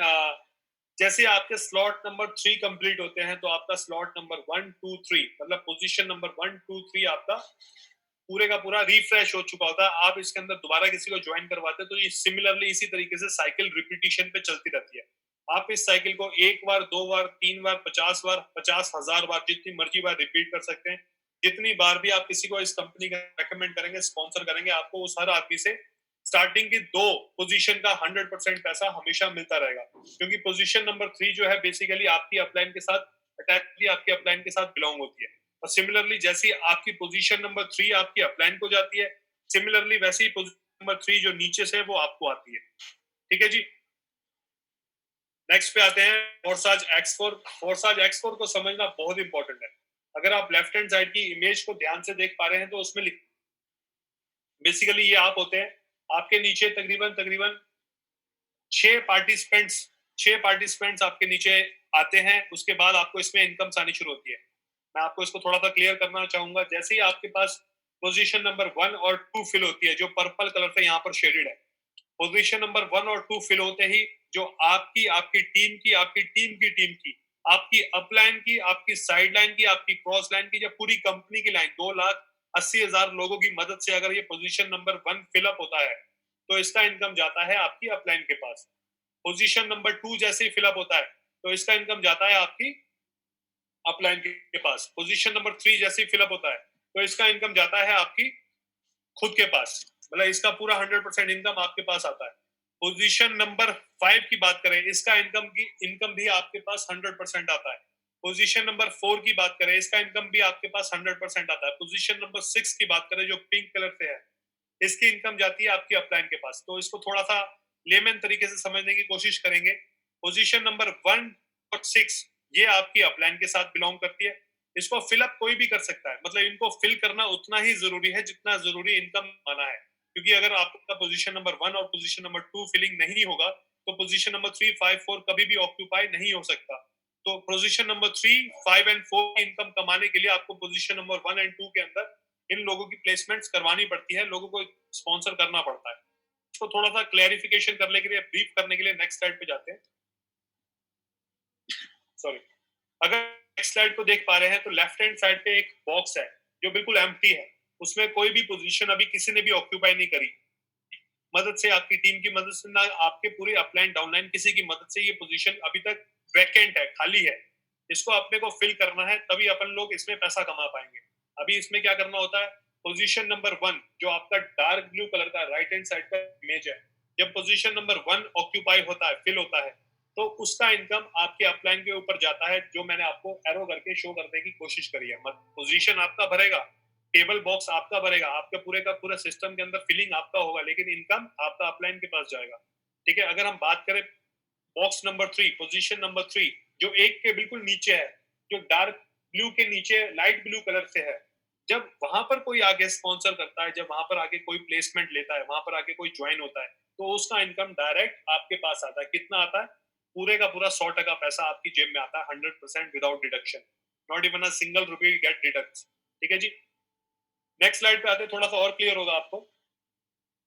जैसे आपके स्लॉट नंबर 3 कंप्लीट होते हैं तो आपका स्लॉट नंबर 1 2 3 मतलब पोजीशन नंबर 1 2 3 आपका पूरे का पूरा रिफ्रेश हो चुका होता है। आप इसके अंदर दोबारा किसी को ज्वाइन करवाते हैं तो ये सिमिलरली इसी तरीके से साइकिल रिपीटिशन पे चलती रहती है। आप इस साइकिल को 1 बार 2 बार 3 बार 50 बार 50,000 बार जितनी मर्जी बार रिपीट कर सकते हैं। जितनी बार भी आप किसी को इस कंपनी का रेकमेंड करेंगे, स्पॉन्सर करेंगे, आपको उस हर आदमी से स्टार्टिंग की 2 पोजीशन का 100% पैसा हमेशा मिलता रहेगा, क्योंकि पोजीशन नंबर 3 जो है बेसिकली आपकी अपलाइन के साथ अटैच आपकी अपलाइन के साथ बिलोंग होती है। और सिमिलरली जैसी आपकी पोजीशन नंबर 3 आपकी अपलाइन को जाती है, सिमिलरली वैसे ही पोजीशन नंबर 3 जो नीचे से वो आपको आती है। ठीक है जी। नेक्स्ट पे आते हैं फोर्साज X4। फोर्साज X4 को समझना बहुत इंपॉर्टेंट है। अगर आप लेफ्ट हैंड साइड की इमेज को ध्यान से देख पा रहे हैं तो उसमें बेसिकली ये आप होते हैं, आपके नीचे तकरीबन 6 पार्टिसिपेंट्स आपके नीचे आते हैं। उसके बाद आपको इसमें इनकम्स आनी शुरू होती है। मैं आपको इसको थोड़ा सा क्लियर करना चाहूंगा। जैसे ही आपके पास पोजीशन नंबर 1 और 2 फिल होती है, जो पर्पल कलर से यहाँ पर शेडेड है, पोजीशन नंबर 1 और 2 फिल होते ही जो आपकी टीम की आपकी अपलाइन की, आपकी साइड लाइन की, आपकी क्रॉस लाइन की, जब पूरी कंपनी की लाइन 2,80,000 लोगों की मदद से अगर ये पोजीशन नंबर 1 फिलअप होता है तो इसका इनकम जाता है आपकी अपलाइन के पास। पोजीशन नंबर 2 जैसे ही फिलअप होता है तो इसका इनकम जाता है आपकी अपलाइन के पास। पोजीशन नंबर 3 जैसे ही फिलअप होता है तो इसका इनकम जाता है आपकी खुद के पास, मतलब इसका पूरा 100% इनकम आपके पास आता है। पोजीशन नंबर 5 की बात करें, इसका इनकम भी आपके पास 100% आता है। पोजीशन नंबर 4 की बात करें, इसका इनकम भी आपके पास 100% आता है। पोजीशन नंबर 6 की बात करें जो पिंक कलर से है, इसकी इनकम जाती है आपकी अपलाइन के पास। तो इसको थोड़ा सा लेमन तरीके से समझने की कोशिश करेंगे। पोजीशन नंबर 1 और 6 ये आपकी अपलाइन के साथ बिलोंग करती है। इसको फिलअप कोई भी कर सकता है, मतलब इनको फिल करना उतना ही जरूरी है जितना जरूरी इनकम आना है, क्योंकि अगर आपका पोजीशन नंबर 1 और पोजीशन नंबर 2 फिलिंग नहीं होगा तो पोजीशन नंबर 3 5 4 कभी भी ऑक्यूपाई नहीं हो सकता। तो पोजीशन नंबर 3 5 एंड 4 की इनकम कमाने के लिए आपको पोजीशन नंबर 1 एंड 2 के अंदर इन लोगों की प्लेसमेंट्स करवानी पड़ती है, लोगों को स्पॉन्सर करना पड़ता है। इसको थोड़ा सा क्लैरिफिकेशन करने के लिए, ब्रीफ करने के लिए नेक्स्ट स्लाइड पे जाते हैं। सॉरी, अगर नेक्स्ट स्लाइड को देख पा रहे हैं तो लेफ्ट हैंड साइड पे एक बॉक्स है जो बिल्कुल एम्प्टी है, उसमें कोई भी पोजीशन अभी किसी ने भी ऑक्यूपाई नहीं करी। मदद से, आपकी टीम की मदद से, ना आपके पूरे अपलाइन डाउनलाइन किसी की मदद से ये पोजीशन अभी तक वैकेंट है, खाली है। इसको अपने को फिल करना है, तभी अपन लोग इसमें पैसा कमा पाएंगे। अभी इसमें क्या करना होता है, पोजीशन नंबर 1 जो आपका डार्क ब्लू कलर का राइट हैंड साइड का इमेज है, जब पोजीशन नंबर 1 ऑक्यूपाई होता है, फिल होता है, तो उसका इनकम आपके अपलाइन के ऊपर जाता है, जो मैंने आपको एरो करके शो करने की कोशिश करी है। पोजीशन आपका भरेगा, टेबल बॉक्स आपका भरेगा, आपके पूरे का पूरा सिस्टम के अंदर फिलिंग आपका होगा, लेकिन इनकम आपका अपलाइन के पास जाएगा। ठीक है। अगर हम बात करें बॉक्स नंबर 3, पोजीशन नंबर 3 जो एक के बिल्कुल नीचे है, जो डार्क ब्लू के नीचे लाइट ब्लू कलर से है, जब वहां पर कोई आगे स्पॉन्सर करता है, जब वहां पर आगे कोई प्लेसमेंट लेता है, वहां पर आगे कोई ज्वाइन होता है, तो उसका इनकम डायरेक्ट आपके पास आता है। कितना आता है? पूरे का पूरा 100% पैसा आपकी जेब में आता है, 100% without deduction, not even a single rupee get deduct. ठीक है जी। नेक्स्ट स्लाइड पे आते, थोड़ा सा और क्लियर होगा आपको।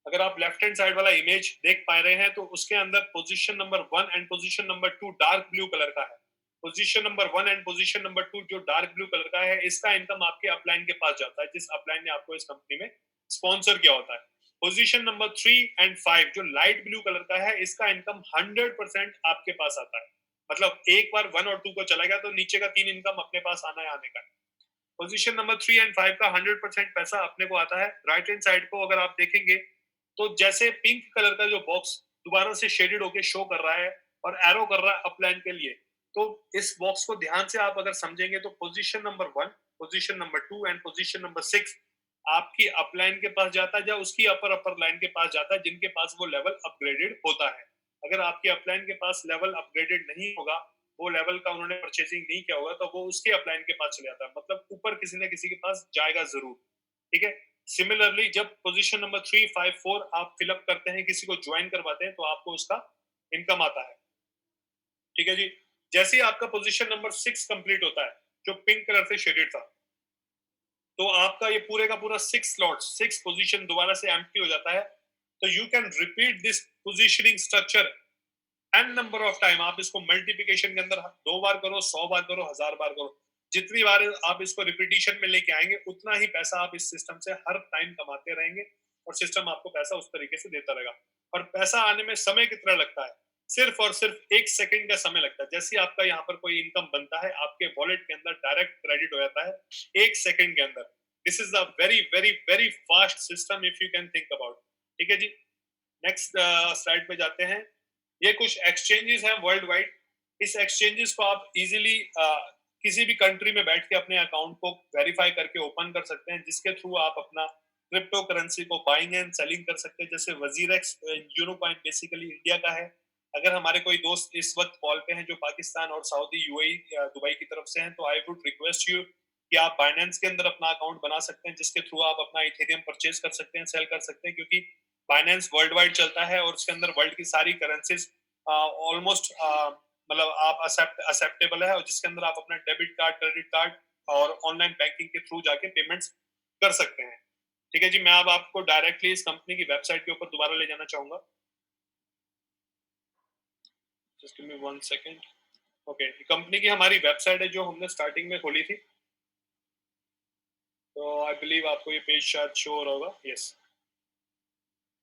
अगर आप लेफ्ट हैंड साइड वाला इमेज देख पा रहे हैं तो उसके अंदर position number 1 and position number 2 dark blue colour का है। Position number 1 and position number 2 जो डार्क ब्लू कलर का है, इसका इनकम आपके अपलाइन के पास जाता है, जिस अपलाइन ने आपको इस कंपनी में स्पॉन्सर किया होता है। पोजीशन नंबर 3 एंड 5 जो लाइट ब्लू कलर का है, इसका इनकम 100% आपके पास आता है। मतलब एक बार 1 और 2 को चला गया तो नीचे का 3 इनकम अपने पास आना है, आने का। पोजीशन नंबर 3 एंड 5 का 100% पैसा अपने को आता है। राइट हैंड साइड को अगर आप देखेंगे तो जैसे पिंक कलर का जो बॉक्स दोबारा से शेडेड होके शो कर रहा है, और एरो कर रहा है अपलाइन के लिए। तो इस बॉक्स को ध्यान से आप अगर समझेंगे तो position number 1, position number 2 and position number 6 आपकी अपलाइन के पास जाता है या उसकी अपर लाइन के पास जाता है, जिनके पास वो लेवल अपग्रेडेड होता है। अगर आपकी अपलाइन के पास लेवल अपग्रेडेड नहीं होगा, वो लेवल का उन्होंने परचेजिंग नहीं किया होगा, तो वो उसके अपलाइन के पास चले जाता है, मतलब ऊपर किसी न किसी के पास जाएगा जरूर। ठीक है। सिमिलरली जब पोजीशन नंबर 3, 5, 4 आप फिलअप करते हैं, किसी को ज्वाइन करवाते हैं, तो आपको उसका इनकम आता है। ठीक है जी। जैसे ही आपका पोजीशन नंबर 6 कंप्लीट होता है, जो पिंक कलर से शेडेड था, तो आपका ये पूरे का पूरा 6 स्लॉट, 6 पोजीशन दोबारा से एम्प्टी हो जाता है। तो you can repeat this positioning structure n number of time. आप इसको मल्टीप्लिकेशन के अंदर 2 बार करो, 100 बार करो, 1000 बार करो। जितनी बार आप इसको रिपीटिशन में लेके आएंगे, उतना ही पैसा आप इस सिस्टम से हर टाइम कमाते रहेंगे और सिस्टम आपको पैसा उस तरीके से देता रहेगा। और पैसा आने में समय कितना लगता है? सिर्फ और सिर्फ 1 सेकंड का समय लगता है। जैसे आपका यहाँ पर कोई इनकम बनता है, आपके वॉलेट के अंदर डायरेक्ट क्रेडिट हो जाता है 1 सेकंड के अंदर। This is a very very very fast system if you can think about. ठीक है जी। नेक्स्ट स्लाइड पे जाते हैं। ये कुछ एक्सचेंजेस हैं वर्ल्ड वाइड। इस एक्सचेंजेस को आप इजीली किसी भी कंट्री में बैठ के अपने अकाउंट को वेरीफाई करके ओपन कर सकते हैं, जिसके थ्रू आप अपना क्रिप्टो करेंसी को बाइंग एंड सेलिंग कर सकते हैं। जैसे वजीरेक्स यूनोकॉइन बेसिकली इंडिया का है। अगर हमारे कोई दोस्त इस वक्त कॉल पे हैं जो पाकिस्तान और सऊदी, यूएई, दुबई की तरफ से हैं, तो आई वुड रिक्वेस्ट यू कि आप बाइनेंस के अंदर अपना अकाउंट बना सकते हैं, जिसके थ्रू आप अपना इथेरियम परचेज कर सकते हैं, सेल कर सकते हैं, क्योंकि बाइनेंस वर्ल्ड वाइड चलता है और उसके अंदर वर्ल्ड की सारी करेंसीज ऑलमोस्ट मतलब आप एक्सेप्टेबल है, और जिसके अंदर आप अपना डेबिट कार्ड, क्रेडिट कार्ड और ऑनलाइन बैंकिंग के थ्रू जाके पेमेंट्स कर सकते हैं। ठीक है जी। मैं अब आपको डायरेक्टली इस कंपनी की वेबसाइट के ऊपर दोबारा ले जाना चाहूंगा। Just give me 1 second. Okay, company की हमारी वेबसाइट है जो हमने स्टार्टिंग में खोली थी। तो आई बिलीव आपको ये पेज शायद शो हो रहा होगा। यस।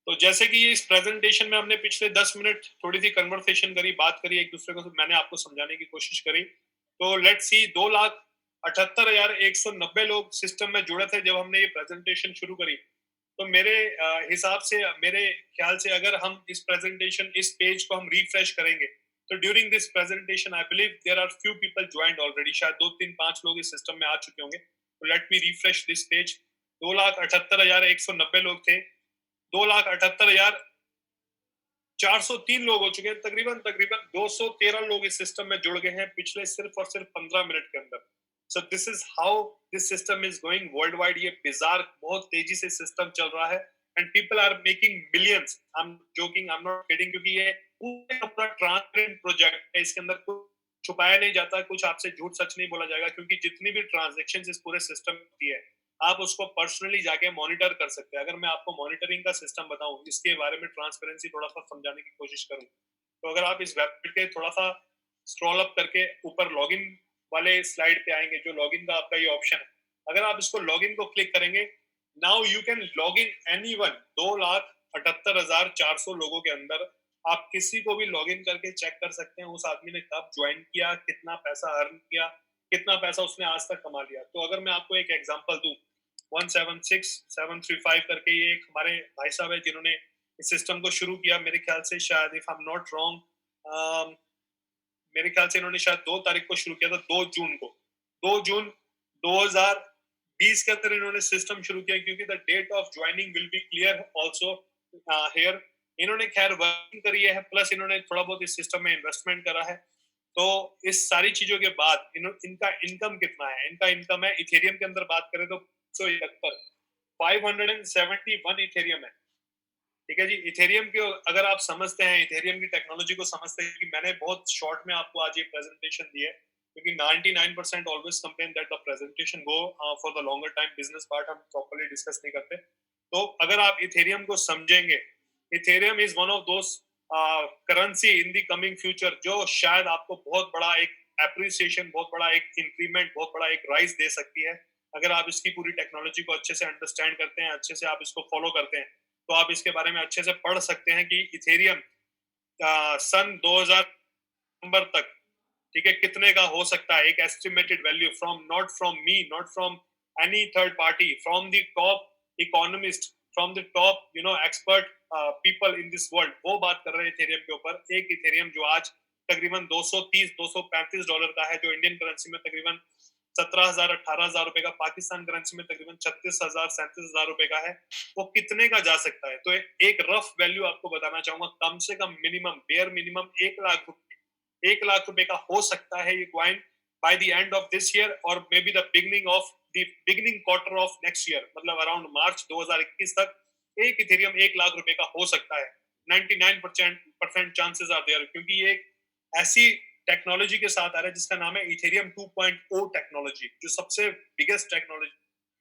तो जैसे कि ये इस प्रेजेंटेशन में हमने पिछले 10 मिनट थोड़ी सी कन्वर्सेशन करी, बात करी एक दूसरे को, मैंने आपको समझाने की कोशिश करी। तो लेट्स सी, 2,78,190 लोग सिस्टम में जुड़े थे जब हमने ये प्रेजेंटेशन शुरू करी। तो मेरे हिसाब से, मेरे ख्याल से, अगर हम इस प्रेजेंटेशन, इस पेज को हम रिफ्रेश करेंगे, तो during this presentation I believe there are few people joined already. शायद 2, 3, 5 लोग इस सिस्टम में आ चुके होंगे। तो let me refresh this page. 2,78,190 लोग थे। 2,78,403 लोग हो चुके हैं। तकरीबन 213 लोग इस सिस्टम में जुड़ गए हैं पिछले सिर्फ और सिर्फ 15 मिनट के अंदर। So this is how this system is going world wide. ये बिजार, बहुत तेजी से सिस्टम चल रहा है and people are making billions. I am joking, I am not kidding, क्योंकि ये पूरा ट्रांसपेरेंट प्रोजेक्ट है। इसके अंदर कुछ छुपाया नहीं जाता, कुछ आपसे झूठ सच नहीं बोला जाएगा, क्योंकि जितनी भी ट्रांजैक्शंस इस पूरे सिस्टम की है, आप उसको पर्सनली जाके मॉनिटर कर सकते हैं। अगर मैं आपको मॉनिटरिंग का सिस्टम बताऊं, इसके बारे में ट्रांसपेरेंसी थोड़ा सा समझाने की कोशिश करूं, तो अगर आप इस वेबसाइट के थोड़ा सा स्क्रॉल अप करके ऊपर लॉगिन वाले स्लाइड पे आएंगे, जो लॉगिन का आपका ये ऑप्शन है, अगर आप इसको लॉगिन को क्लिक करेंगे, now you can log in anyone. 2,78,400 लोगों के अंदर आप किसी को भी लॉगिन करके चेक कर सकते हैं उस आदमी ने कब ज्वाइन किया, कितना पैसा अर्न किया, कितना पैसा उसने आज तक कमा लिया। तो अगर मैं आपको एक एग्जांपल दूं, 176735 करके ये एक हमारे भाई साहब है जिन्होंने इस सिस्टम को शुरू किया। मेरे ख्याल से शायद, if I am not wrong, मेरे ख्याल से इन्होंने शायद 2 तारीख को शुरू किया था, 2 जून को। 2 जून 2020 के अंदर इन्होंने सिस्टम शुरू किया, क्योंकि the date of joining will be clear also here. इन्होंने खैर वर्किंग करी है, प्लस इन्होंने थोड़ा बहुत इस सिस्टम में इन्वेस्टमेंट करा है। तो इस सारी चीजों के बाद इनका इनकम कितना है? इनका इनकम है, इथेरियम के अंदर बात करें तो 571 इथेरियम है। ठीक है जी। इथेरियम के अगर आप समझते हैं, इथेरियम की टेक्नोलॉजी को समझते हैं, कि मैंने बहुत शॉर्ट में आपको आज ये प्रेजेंटेशन दी है, क्योंकि 99% always complain that the presentation go for the longer time, business part हम प्रॉपर्ली डिस्कस नहीं करते। तो अगर आप इथेरियम को समझेंगे, Ethereum is one of those currency in the coming future जो शायद आपको बहुत बड़ा एक एप्रिसिएशन, बहुत बड़ा एक इंक्रीमेंट, बहुत बड़ा एक राइज दे सकती है। अगर आप इसकी पूरी टेक्नोलॉजी को अच्छे से अंडरस्टैंड करते हैं, अच्छे से आप इसको फॉलो करते हैं, तो आप इसके बारे में अच्छे से पढ़ सकते हैं कि इथेरियम सन 2000 नंबर तक, ठीक है, कितने का हो सकता है। एक estimated value from, not from me, not from any third party, from the top economist, from the top expert people in this world, वो बात कर रहे हैं इथेरियम के ऊपर। एक इथेरियम जो आज तकरीबन 230-235 डॉलर का है, जो इंडियन करेंसी में तकरीबन 17,000-18,000 रुपए का, पाकिस्तान करेंसी में तकरीबन 36,000-37,000 रुपए का है। वो कितने का जा सकता है? तो एक रफ वैल्यू आपको बताना चाहूंगा, कम से कम मिनिमम, बेयर मिनिमम 1 लाख रुपए का हो सकता है ये coin by the end of this year, और may be the beginning quarter of next year, मतलब अराउंड मार्च 2021 तक एक इथेरियम 1 लाख रुपए का हो सकता है। 99% चांसेस आर देयर, क्योंकि ये एक ऐसी टेक्नोलॉजी के साथ आ रहा है जिसका नाम है इथेरियम 2.0 टेक्नोलॉजी, जो सबसे बिगेस्ट टेक्नोलॉजी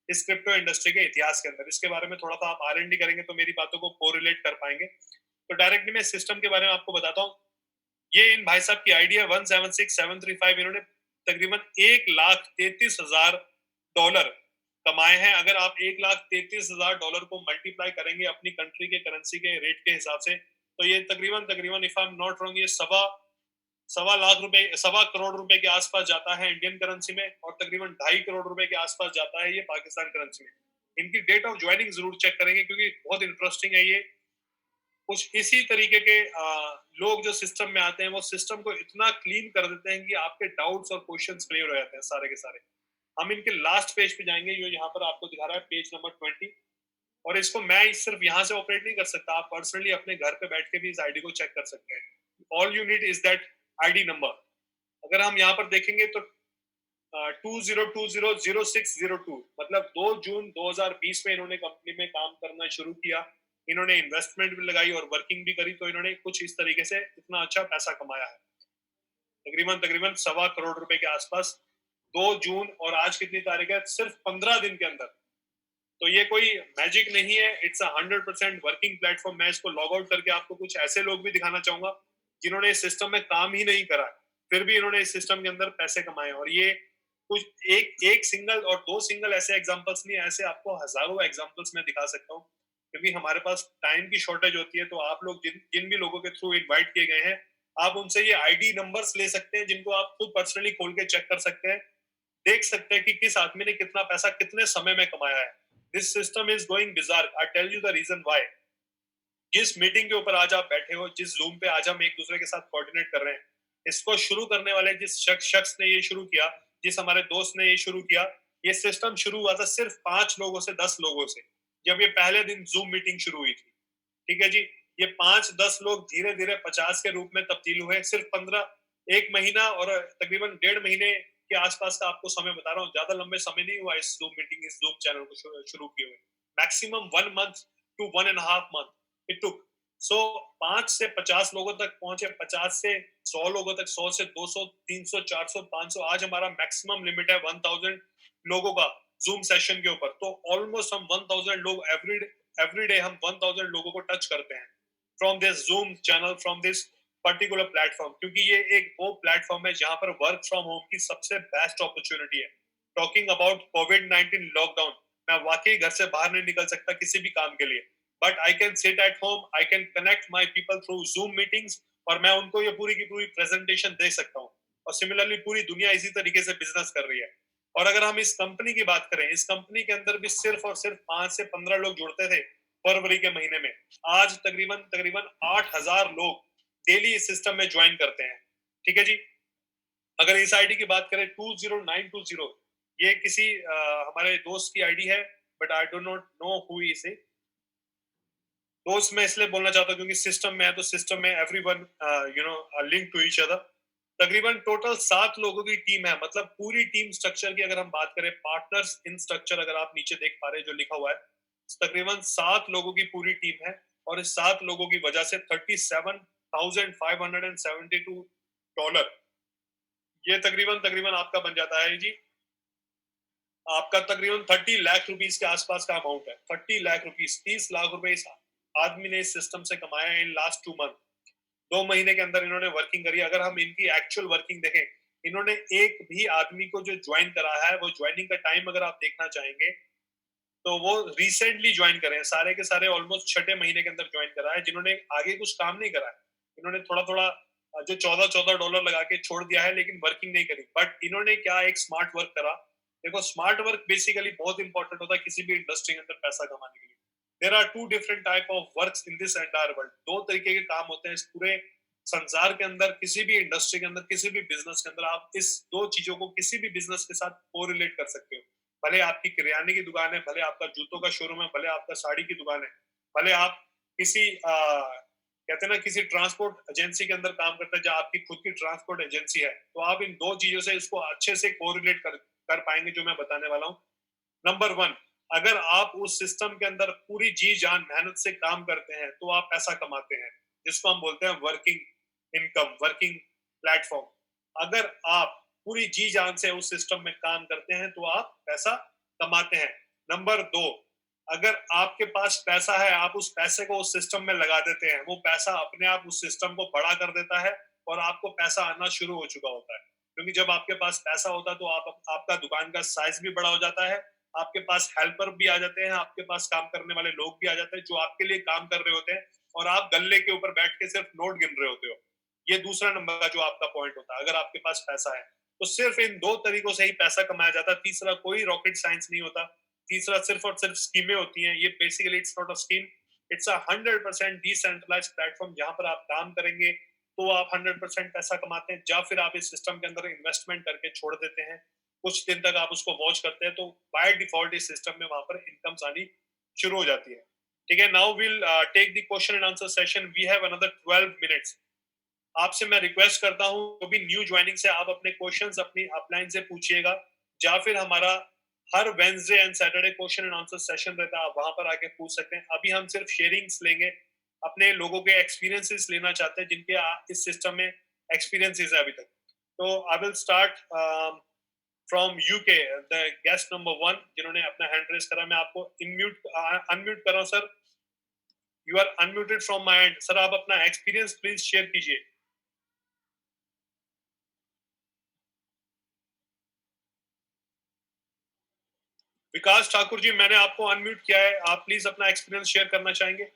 इस क्रिप्टो इंडस्ट्री के इतिहास के अंदर। इसके बारे में थोड़ा सा आप R&D करेंगे तो मेरी बातों को कोरिलेट कर पाएंगे। तो डायरेक्टली मैं सिस्टम के बारे में आपको बताता हूँ। ये इन भाई साहब की आईडी है 176735। इन्होंने तकरीबन $1,33,000 कमाए हैं। अगर आप $1,33,000 को मल्टीप्लाई करेंगे अपनी कंट्री के करेंसी के रेट के हिसाब से, तो ये तकरीबन if I am not wrong, ये सवा करोड़ रुपए के आसपास जाता है इंडियन करेंसी में, और तकरीबन 2.5 करोड़ रुपए के आसपास जाता है ये पाकिस्तान करेंसी में। इनकी डेट ऑफ ज्वाइनिंग जरूर चेक करेंगे, क्योंकि बहुत इंटरेस्टिंग है ये। कुछ इसी तरीके के लोग जो सिस्टम में आते हैं, वो सिस्टम को इतना क्लीन कर देते हैं कि आपके डाउट्स और क्वेश्चंस क्लियर हो जाते हैं सारे के सारे। हम इनके लास्ट पेज पे जाएंगे, जो यहाँ पर आपको दिखा रहा है, पेज नंबर 20। और इसको मैं सिर्फ यहाँ से ऑपरेट नहीं कर सकता, आप पर्सनली अपने घर पे बैठ के भी इस आईडी को चेक कर सकते हैं। All you need is that ID number. अगर हम यहाँ पर देखेंगे तो 20200602, मतलब 2 जून 2020 में इन्होंने कंपनी में काम करना शुरू किया। इन्होंने इन्वेस्टमेंट भी लगाई और वर्किंग भी करी, तो इन्होंने कुछ इस तरीके से इतना अच्छा पैसा कमाया है, तकरीबन सवा करोड़ रुपए के आसपास 2 जून। और आज कितनी तारीख है? सिर्फ 15 दिन के अंदर। तो ये कोई मैजिक नहीं है, इट्स अ 100% वर्किंग प्लेटफॉर्म। मैं इसको लॉग आउट करके आपको कुछ ऐसे लोग भी दिखाना चाहूंगा जिन्होंने इस सिस्टम में काम ही नहीं करा, फिर भी इन्होंने इस सिस्टम के अंदर पैसे कमाए। और ये कुछ एक सिंगल और 2 सिंगल ऐसे एग्जांपल्स नहीं, ऐसे आपको हजारों एग्जांपल्स मैं दिखा सकता हूँ, क्योंकि हमारे पास टाइम की शॉर्टेज होती है। तो आप लोग जिन भी लोगों के थ्रू इनवाइट किए गए हैं, आप उनसे ये आईडी नंबर्स ले सकते हैं, जिनको आप खुद पर्सनली खोल के चेक कर सकते हैं, देख सकते हैं कि किस आदमी ने कितना पैसा कितने समय में कमाया है। This system is going bizarre. I tell you the reason why. जिस मीटिंग के ऊपर आज आप बैठे हो, जिस जूम पे आज हम एक दूसरे के साथ कोऑर्डिनेट कर रहे हैं, इसको शुरू करने वाले जिस शख्स ने ये शुरू किया, जिस हमारे दोस्त ने ये शुरू किया, ये सिस्टम शुरू हुआ था सिर्फ 5 लोगों से, 10 लोगों से, जब ये पहले दिन जूम मीटिंग शुरू हुई थी। ठीक है जी, ये 5-10 लोग धीरे धीरे 50 के रूप में तब्दील हुए। सिर्फ 1 महीना और तकरीबन 1.5 महीने के आसपास का आपको समय बता रहा हूँ, ज्यादा लंबे समय नहीं हुआ इस जूम मीटिंग, इस जूम चैनल को शुरू किए हुए। Maximum 1 month to 1.5 month it took. So 5 से 50 लोगों तक पहुंचे, 50 से 100 लोगों तक, 100 से 200, 300, 400, 500। आज हमारा मैक्सिमम लिमिट है 1000 लोगों का जूम सेशन के ऊपर। तो ऑलमोस्ट हम 1000 लोग एवरी डे हम 1000 लोगों को टच करते हैं from this zoom channel, from this particular platform, क्योंकि ये एक वो प्लेटफॉर्म है जहां पर वर्क फ्रॉम होम की सबसे बेस्ट अपॉर्चुनिटी है। टॉकिंग अबाउट कोविड-19 लॉकडाउन, मैं वाकई घर से बाहर नहीं निकल सकता किसी भी काम के लिए, but I can sit at home, I can connect my people through zoom meetings, और मैं उनको ये पूरी की पूरी प्रेजेंटेशन दे सकता हूँ। और सिमिलरली पूरी दुनिया इसी तरीके से बिजनेस कर रही है। और अगर हम इस कंपनी की बात करें, इस कंपनी के अंदर भी सिर्फ और सिर्फ 5 से 15 लोग जुड़ते थे फरवरी के महीने में। आज तकरीबन 8000 लोग डेली इस सिस्टम में ज्वाइन करते हैं। ठीक है जी। अगर इस आईडी की बात करें 20920, ये किसी हमारे दोस्त की आईडी है, but I do not know who is it. दोस्त मैं इसलिए बोलना चाहता हूँ क्योंकि सिस्टम में है, तो सिस्टम में everyone link to each other. तकरीबन टोटल 7 लोगों की टीम है, मतलब पूरी टीम स्ट्रक्चर की अगर हम बात करें, पार्टनर्स इन स्ट्रक्चर अगर आप नीचे देख पा रहे हैं जो लिखा हुआ है, तकरीबन 7 लोगों की पूरी टीम है। और इस 7 लोगों की वजह से $37,572 ये तकरीबन आपका बन जाता है जी, आपका तकरीबन 30 लाख रुपीस के आसपास का अमाउंट है। 30 लाख रुपीस, 30 लाख रुपए इस आदमी ने इस सिस्टम से कमाया है इन लास्ट 2 मंथ। 2 महीने के अंदर इन्होंने वर्किंग करी। अगर हम इनकी एक्चुअल वर्किंग देखें, इन्होंने एक भी आदमी को जो ज्वाइन करा है, वो ज्वाइनिंग का टाइम अगर आप देखना चाहेंगे तो वो रिसेंटली ज्वाइन करे हैं, सारे के सारे ऑलमोस्ट 6 महीने के अंदर ज्वाइन करा है, जिन्होंने आगे कुछ काम नहीं करा है। इन्होंने थोड़ा जो $14 लगा के छोड़ दिया है, लेकिन वर्किंग नहीं करी। बट इन्होंने क्या एक स्मार्ट वर्क करा। देखो, स्मार्ट वर्क बेसिकली बहुत इंपॉर्टेंट होता है किसी भी इंडस्ट्री के अंदर पैसा कमाने के लिए। There are 2 different type of works in this entire world. 2 तरीके के काम होते हैं इस पूरे संसार के अंदर, किसी भी इंडस्ट्री के अंदर, किसी भी बिजनेस के अंदर आप इस दो चीजों को किसी भी बिजनेस के साथ कोरिलेट कर सकते हो। भले आपकी किराने की दुकान है, भले आपका जूतों का शोरूम है, भले आपका साड़ी की दुकान है, भले आप किसी कहते हैं ना किसी ट्रांसपोर्ट एजेंसी के अंदर काम करते हैं जहाँ आपकी खुद की ट्रांसपोर्ट एजेंसी है, तो आप इन दो चीजों से इसको अच्छे से कोरिलेट कर पाएंगे जो मैं बताने वाला हूँ। नंबर वन, अगर आप उस सिस्टम के अंदर पूरी जी जान मेहनत से काम करते हैं तो आप पैसा कमाते हैं, जिसको हम बोलते हैं वर्किंग इनकम, वर्किंग प्लेटफॉर्म। अगर आप पूरी जी जान से उस सिस्टम में काम करते हैं तो आप पैसा कमाते हैं। नंबर दो, अगर आपके पास पैसा है, आप उस पैसे को उस सिस्टम में लगा देते हैं, वो पैसा अपने आप उस सिस्टम को बड़ा कर देता है और आपको पैसा आना शुरू हो चुका होता है। क्योंकि जब आपके पास पैसा होता है तो आपका दुकान का साइज भी बड़ा हो जाता है, आपके पास हेल्पर भी आ जाते हैं, आपके पास काम करने वाले लोग भी आ जाते हैं जो आपके लिए काम कर रहे होते हैं और आप गल्ले के ऊपर बैठ के सिर्फ नोट गिन रहे होते हो। ये दूसरा नंबर का जो आपका पॉइंट होता है। अगर आपके पास पैसा है तो सिर्फ इन दो तरीकों से ही पैसा कमाया जाता है। तीसरा कोई रॉकेट साइंस नहीं होता। तीसरा सिर्फ और सिर्फ स्कीमें होती हैं। ये basically it's not a scheme, it's a 100% decentralised platform जहां पर आप काम करेंगे तो आप 100% पैसा कमाते हैं, या फिर आप इस सिस्टम के अंदर इन्वेस्टमेंट करके छोड़ देते हैं, कुछ दिन तक आप उसको वॉच करते हैं तो बाय डिफॉल्ट इस सिस्टम में वहां पर इनकम्स आनी शुरू हो जाती है। ठीक है, now will take the question and answer session. We have another 12 minutes. आपसे मैं रिक्वेस्ट करता हूं तो भी न्यू ज्वाइनिंग से आप अपने क्वेश्चंस अपनी अपलाइन से पूछिएगा, या फिर हमारा हर Wednesday and Saturday question and answer session रहता है, आप वहां पर आके पूछ सकते हैं। अभी हम सिर्फ शेयरिंग्स लेंगे, अपने लोगों के एक्सपीरियंसेस लेना चाहते हैं जिनके इस सिस्टम में एक्सपीरियंसेस है अभी तक। तो I will start from UK, the guest number 1 जिन्होंने अपना हैंड रेज करा। मैं आपको अनम्यूट कर रहा हूं sir. You are unmuted from my end. Sir आप अपना एक्सपीरियंस प्लीज शेयर कीजिए। विकास ठाकुर जी, मैंने आपको अनम्यूट किया है, आप प्लीज अपना एक्सपीरियंस शेयर करना चाहेंगे?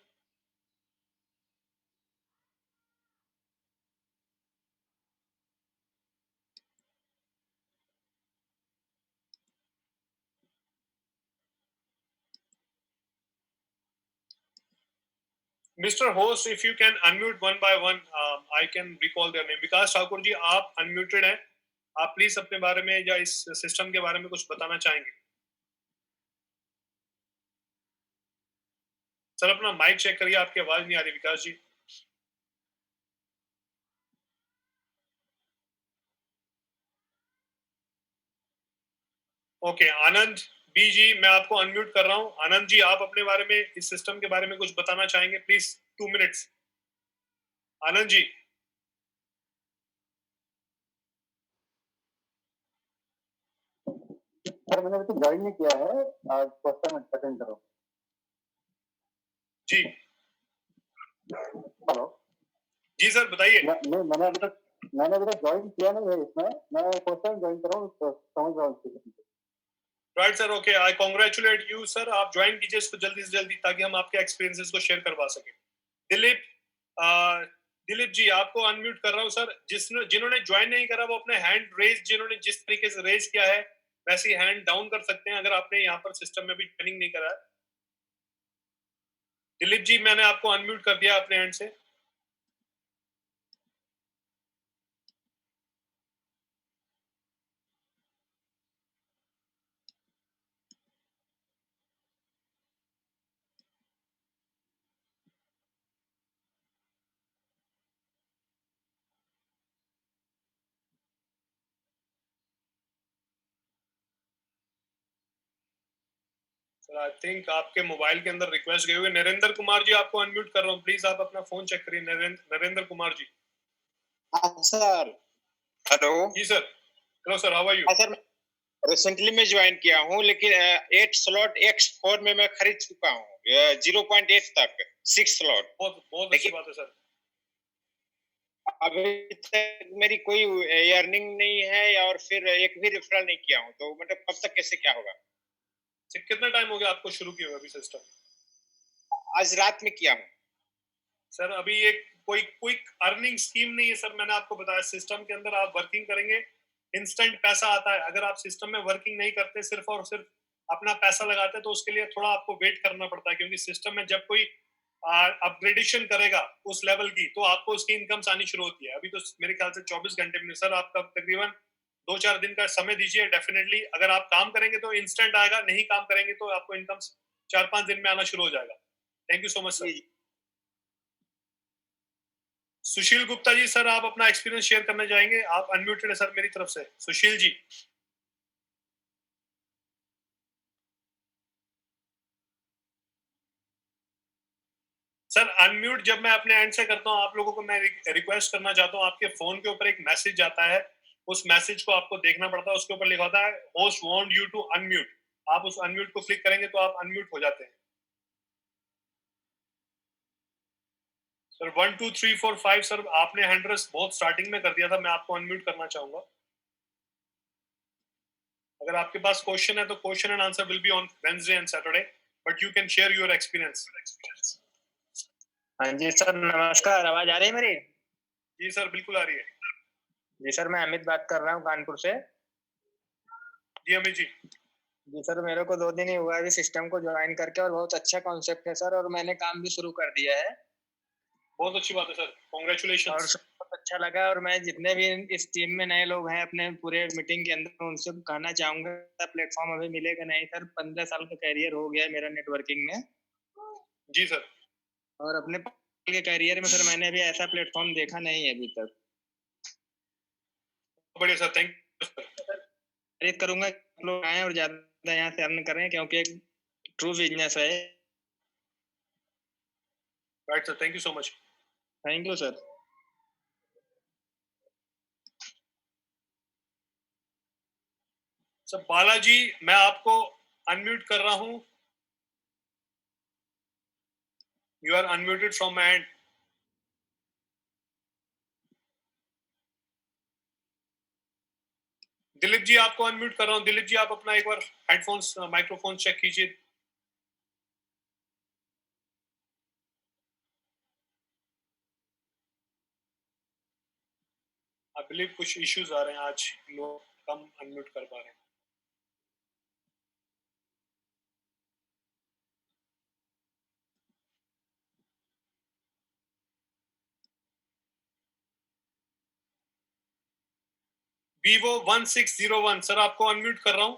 Mr. Host, if you can unmute one by one, I can recall their name. विकास ठाकुर जी, आप अनम्यूटेड हैं, आप प्लीज अपने बारे में या इस सिस्टम के बारे में कुछ बताना चाहेंगे? सर अपना माइक चेक करिए, आपकी आवाज नहीं आ रही विकास जी। ओके, आनंद बी जी, मैं आपको अनम्यूट कर रहा हूँ। आनंद जी, आप अपने बारे में इस सिस्टम के बारे में कुछ बताना चाहेंगे? Please 2 minutes. Anand ji. Sir मैंने अभी तक ज्वाइन नहीं किया है, आज फर्स्ट टाइम अटेंड कर रहा हूँ। जी हेलो जी सर बताइए। मैंने अभी तक ज्वाइन किया नहीं है इसमें, मैं फर्स्ट टाइम ज्वाइन कर रहा हूँ, तो समझ रहा हूँ। Right sir, okay, I congratulate you sir. आप ज्वाइन कीजिए इसको जल्दी से जल्दी ताकि हम आपके एक्सपीरियंसेस को शेयर करवा सकें। दिलीप, दिलीप जी आपको अनम्यूट कर रहा हूँ सर। जिन्होंने ज्वाइन नहीं करा वो अपने हैंड रेज, जिन्होंने जिस तरीके से रेज किया है वैसे ही हैंड डाउन कर सकते हैं अगर आपने यहाँ पर सिस्टम में भी ज्वाइनिंग नहीं करा है। दिलीप जी, मैंने आपको अनम्यूट कर दिया अपने हैंड से। सर आई थिंक आपके मोबाइल के अंदर रिक्वेस्ट गई हुई। नरेंद्र कुमार जी, आपको अनम्यूट कर रहा हूँ, प्लीज आप अपना फोन चेक करिए। नरेंद्र कुमार जी। Sir hello. जी sir, hello sir, how are you? Sir recently मैं ज्वाइन किया हूँ, लेकिन 8 स्लॉट X4 में मैं खरीद चुका हूँ, 0.8 तक 6 स्लॉट। बहुत अच्छी बात है सर। अभी तक मेरी कोई अर्निंग नहीं है और फिर एक भी रेफरल नहीं किया हूँ, तो मतलब कब तक कैसे क्या होगा? कितना टाइम हो गया आपको शुरू किया हुआ अभी सिस्टम? आज रात में किया हूँ सर। अभी ये कोई क्विक अर्निंग स्कीम नहीं है सर। मैंने आपको बताया सिस्टम के अंदर आप वर्किंग करेंगे, इंस्टेंट पैसा आता है। अगर आप सिस्टम में वर्किंग नहीं करते, सिर्फ और सिर्फ अपना पैसा लगाते हैं, तो उसके लिए थोड़ा आपको वेट करना पड़ता है, क्योंकि सिस्टम में जब कोई अपग्रेडेशन करेगा उस लेवल की, तो आपको उसकी इनकम्स आनी शुरू होती है। अभी तो मेरे ख्याल से 24 घंटे में सर, आपका तकरीबन 2-4 दिन का समय दीजिए। डेफिनेटली अगर आप काम करेंगे तो इंस्टेंट आएगा, नहीं काम करेंगे तो आपको इनकम्स 4-5 दिन में आना शुरू हो जाएगा। Thank you so much sir. Sushil Gupta ji sir, आप अपना एक्सपीरियंस शेयर करने जाएंगे? आप अनम्यूटेड है सर मेरी तरफ से। सुशील जी। सर अनम्यूट जब मैं अपने एंड से करता हूं, आप लोगों को मैं रिक्वेस्ट करना चाहता हूं, आपके फोन के ऊपर एक मैसेज आता है, उस मैसेज को आपको देखना पड़ता है। उसके ऊपर लिखा होता है host want you to unmute. आप उस अनम्यूट को क्लिक करेंगे तो आप अनम्यूट हो जाते हैं। सर 1 2 3 4 5 सर, आपने हैंड रेस बहुत स्टार्टिंग में कर दिया था, मैं आपको अनम्यूट करना चाहूंगा। अगर आपके पास क्वेश्चन है तो question and answer will be on Wednesday and Saturday, but you can share your experience. हाँ जी सर, नमस्कार। आवाज आ रही है मेरी? जी सर, बिल्कुल आ रही है। जी सर, मैं अमित बात कर रहा हूँ कानपुर से। जी अमित जी। जी सर, मेरे को 2 दिन ही हुआ है सिस्टम को ज्वाइन करके, और बहुत अच्छा कॉन्सेप्ट है सर, और मैंने काम भी शुरू कर दिया है। बहुत अच्छी बात है सर, कांग्रेचुलेशंस। और सर बहुत अच्छा लगा, और मैं जितने भी इस टीम में नए लोग हैं अपने पूरे मीटिंग के अंदर, उनसे कहना चाहूंगा प्लेटफॉर्म अभी मिलेगा नहीं सर। 15 साल का कैरियर हो गया है मेरा नेटवर्किंग में। जी सर। और अपने के कैरियर में सर मैंने अभी ऐसा प्लेटफॉर्म देखा नहीं है अभी तक। बढ़िया सर, थैंक यू सर। प्रेरित करूंगा कि लोग आए और ज्यादा यहाँ से अर्न करें, क्योंकि एक ट्रू बिजनेस है। Right sir, thank you so much. Thank you sir. Sir Balaji, मैं आपको अनम्यूट कर रहा हूं। You are unmuted from my end. Dilip ji, आपको अनम्यूट कर रहा हूं। दिलीप जी, आप अपना एक बार हेडफोन्स माइक्रोफोन चेक कीजिए। आई बिलीव कुछ इश्यूज आ रहे हैं आज, लोग कम अनम्यूट कर पा रहे हैं। Vivo 1601 सर, आपको अनम्यूट कर रहा हूं।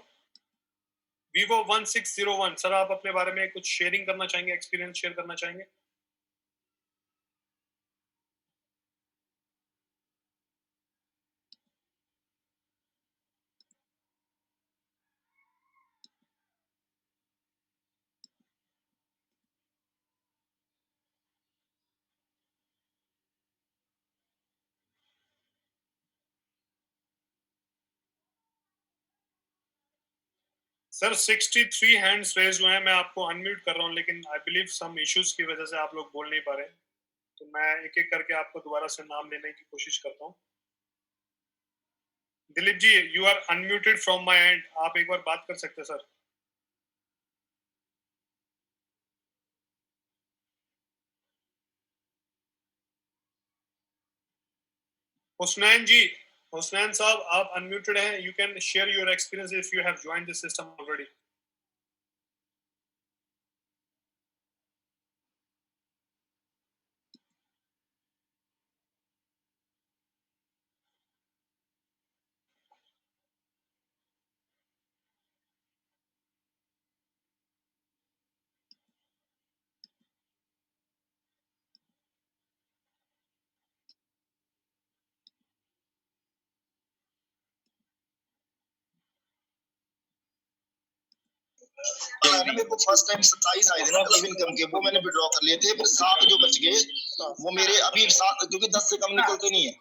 Vivo 1601 सर, आप अपने बारे में कुछ शेयरिंग करना चाहेंगे, एक्सपीरियंस शेयर करना चाहेंगे? सर 63 हैंड्स रेज हुए हैं, मैं आपको अनम्यूट कर रहा हूं, लेकिन आई बिलीव सम इश्यूज की वजह से आप लोग बोल नहीं पा रहे हैं, तो मैं एक एक करके आपको दोबारा से नाम लेने की कोशिश करता हूं। Dilip ji, you are unmuted from my end, आप एक बार बात कर सकते हैं सर। हुसनैन जी, हुसनैन साहब, आप अनम्यूटेड हैं। You can share your experience if you have joined this system already. मेरे को फर्स्ट टाइम 27 आए थे ना पैसिव इनकम के, वो मैंने विड्रॉ कर लिए थे, फिर 7 जो बच गए वो मेरे अभी 7, क्योंकि 10 से कम निकलते नहीं है,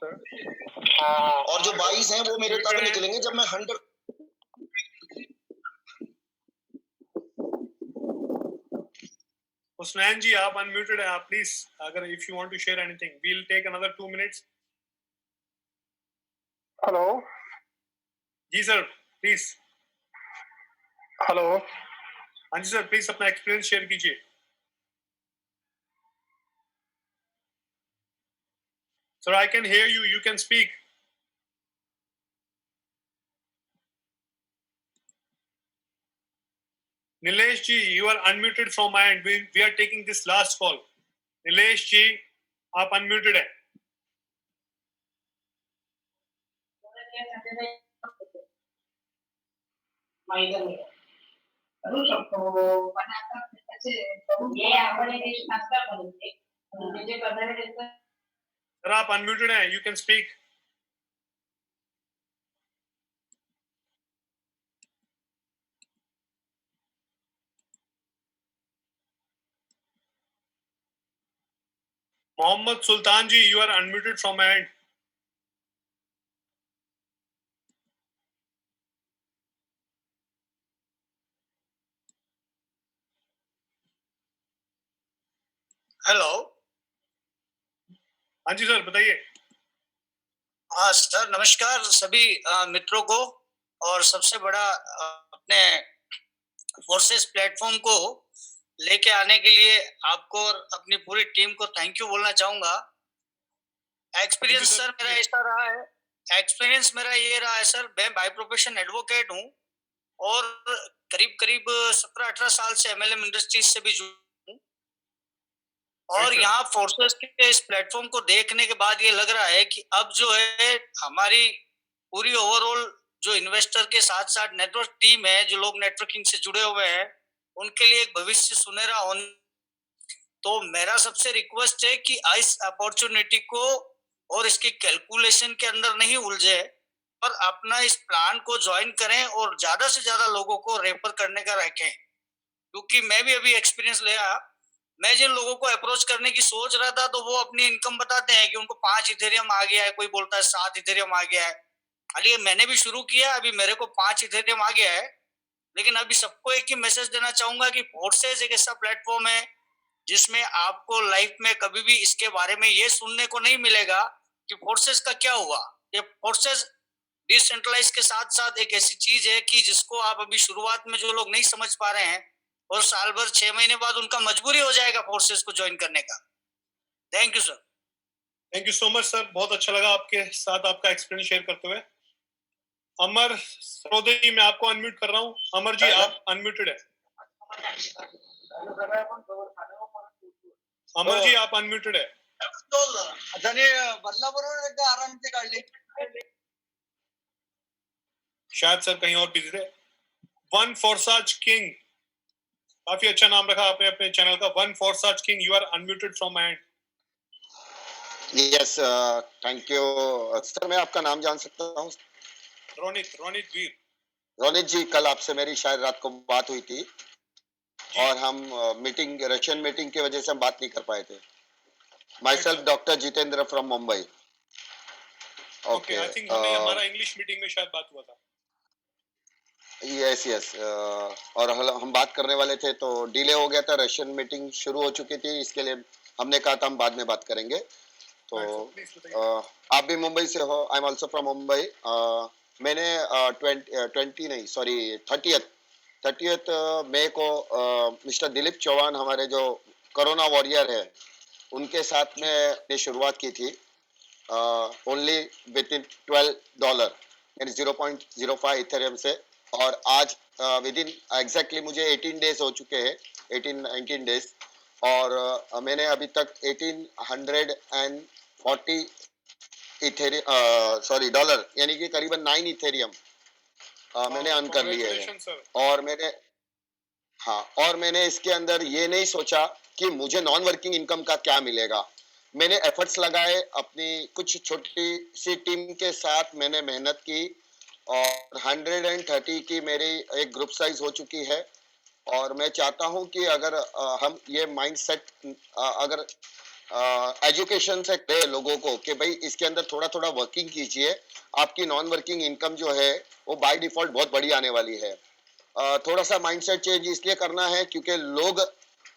और जो 22 हैं वो मेरे तब निकलेंगे जब मैं 100। हुसनैन जी, आप अनम्यूटेड हैं, आप प्लीज, अगर if you want to share anything, we will take another 2 minutes. Hello. जी सर, प्लीज। हेलो। हाँ जी सर, प्लीज अपना एक्सपीरियंस शेयर कीजिए। Sir I can hear you, you can speak. Nilesh ji, you are unmuted from my end. We are taking this last call. Nilesh ji आप अनम्यूटेड है। करू शकतो पण आता त्याचे हे आपण एक शास्त्र बनवते म्हणजे करणारे त्याचं सर आप अनम्यूटेड है, you can speak. Mohammad Sultan ji, you are unmuted from my end. Hello. हाँ जी सर बताइए। हाँ सर, नमस्कार सभी मित्रों को, और सबसे बड़ा अपने फोर्सेस प्लेटफॉर्म को लेके आने के लिए आपको और अपनी पूरी टीम को थैंक यू बोलना चाहूंगा। एक्सपीरियंस सर मेरा ऐसा रहा है, एक्सपीरियंस मेरा ये रहा है सर, मैं बाय प्रोफेशन एडवोकेट हूँ और करीब करीब 17-18 साल से एमएलएम इंडस्ट्रीज से भी जुड़ा हूँ, और यहाँ फोर्सेस के इस प्लेटफॉर्म को देखने के बाद ये लग रहा है कि अब जो है हमारी पूरी ओवरऑल जो इन्वेस्टर के साथ साथ नेटवर्क टीम है, जो लोग नेटवर्किंग से जुड़े हुए हैं, उनके लिए एक भविष्य सुनहरा होने। तो मेरा सबसे रिक्वेस्ट है कि इस अपॉर्चुनिटी को और इसकी कैलकुलेशन के अंदर नहीं उलझे, पर अपना इस प्लान को ज्वाइन करें और ज्यादा से ज्यादा लोगों को रेफर करने का रखें, क्योंकि मैं भी अभी एक्सपीरियंस लिया। मैं जिन लोगों को अप्रोच करने की सोच रहा था तो वो अपनी इनकम बताते हैं कि उनको 5 इथेरियम आ गया है, कोई बोलता है 7 इथेरियम आ गया है। खाली मैंने भी शुरू किया, अभी मेरे को 5 इथेरियम आ गया है। लेकिन अभी सबको एक ही मैसेज देना चाहूंगा कि फोर्सेस एक ऐसा प्लेटफॉर्म है जिसमें आपको लाइफ में कभी भी इसके बारे में ये सुनने को नहीं मिलेगा कि फोर्सेस का क्या हुआ। ये फोर्सेस डिसेंट्रलाइज के साथ साथ एक ऐसी चीज है कि जिसको आप अभी शुरुआत में जो लोग नहीं समझ पा रहे हैं, और साल भर 6 महीने बाद उनका मजबूरी हो जाएगा फोर्सेस को ज्वाइन करने का। Thank you sir. Thank you so much sir, बहुत अच्छा लगा आपके साथ आपका एक्सपीरियंस शेयर करते हुए। अमर सरोदे, मैं आपको अनम्यूट कर रहा हूँ। अमर जी आप अनम्यूटेड है। अमर जी आप अनम्यूटेड है। शायद सर कहीं और बिजी थे। वन फोर्साज किंग, काफी अच्छा नाम रखा आपने अपने चैनल का, one Forsage king, you are unmuted from my end. Yes, thank you sir. मैं आपका नाम जान सकता हूँ? रोनित वीर। रोनित जी, कल आपसे मेरी शायद रात को बात हुई थी और हम मीटिंग, रशियन मीटिंग की वजह से हम बात नहीं कर पाए थे। My self doctor Jitendra from Mumbai. Okay, I think हमारा इंग्लिश मीटिंग में शायद बात हुआ था। यस, और हम बात करने वाले थे तो डिले हो गया था, रशियन मीटिंग शुरू हो चुकी थी, इसके लिए हमने कहा था हम बाद में बात करेंगे। तो आप भी मुंबई से हो, I am also from Mumbai. मैंने 30th मई को मिस्टर दिलीप चौहान, हमारे जो कोरोना वॉरियर है, उनके साथ में शुरुआत की थी, ओनली विद इन $12 यानी 0.05 इथेरियम से, और आज विद इन एग्जैक्टली मुझे 18 डेज हो चुके हैं, 18-19 डेज, और मैंने अभी तक 1840 डॉलर यानी कि करीबन 9 इथेरियम मैंने अर्न कर लिए हैं। और मैंने इसके अंदर ये नहीं सोचा कि मुझे नॉन वर्किंग इनकम का क्या मिलेगा। मैंने एफर्ट्स लगाए, अपनी कुछ छोटी सी टीम के साथ मैंने मेहनत की, और 130 की मेरी एक ग्रुप साइज हो चुकी है। और मैं चाहता हूं कि अगर हम ये माइंडसेट अगर एजुकेशन से दे लोगों को कि भाई इसके अंदर थोड़ा थोड़ा वर्किंग कीजिए, आपकी नॉन वर्किंग इनकम जो है वो बाय डिफॉल्ट बहुत बड़ी आने वाली है। थोड़ा सा माइंडसेट चेंज इसलिए करना है क्योंकि लोग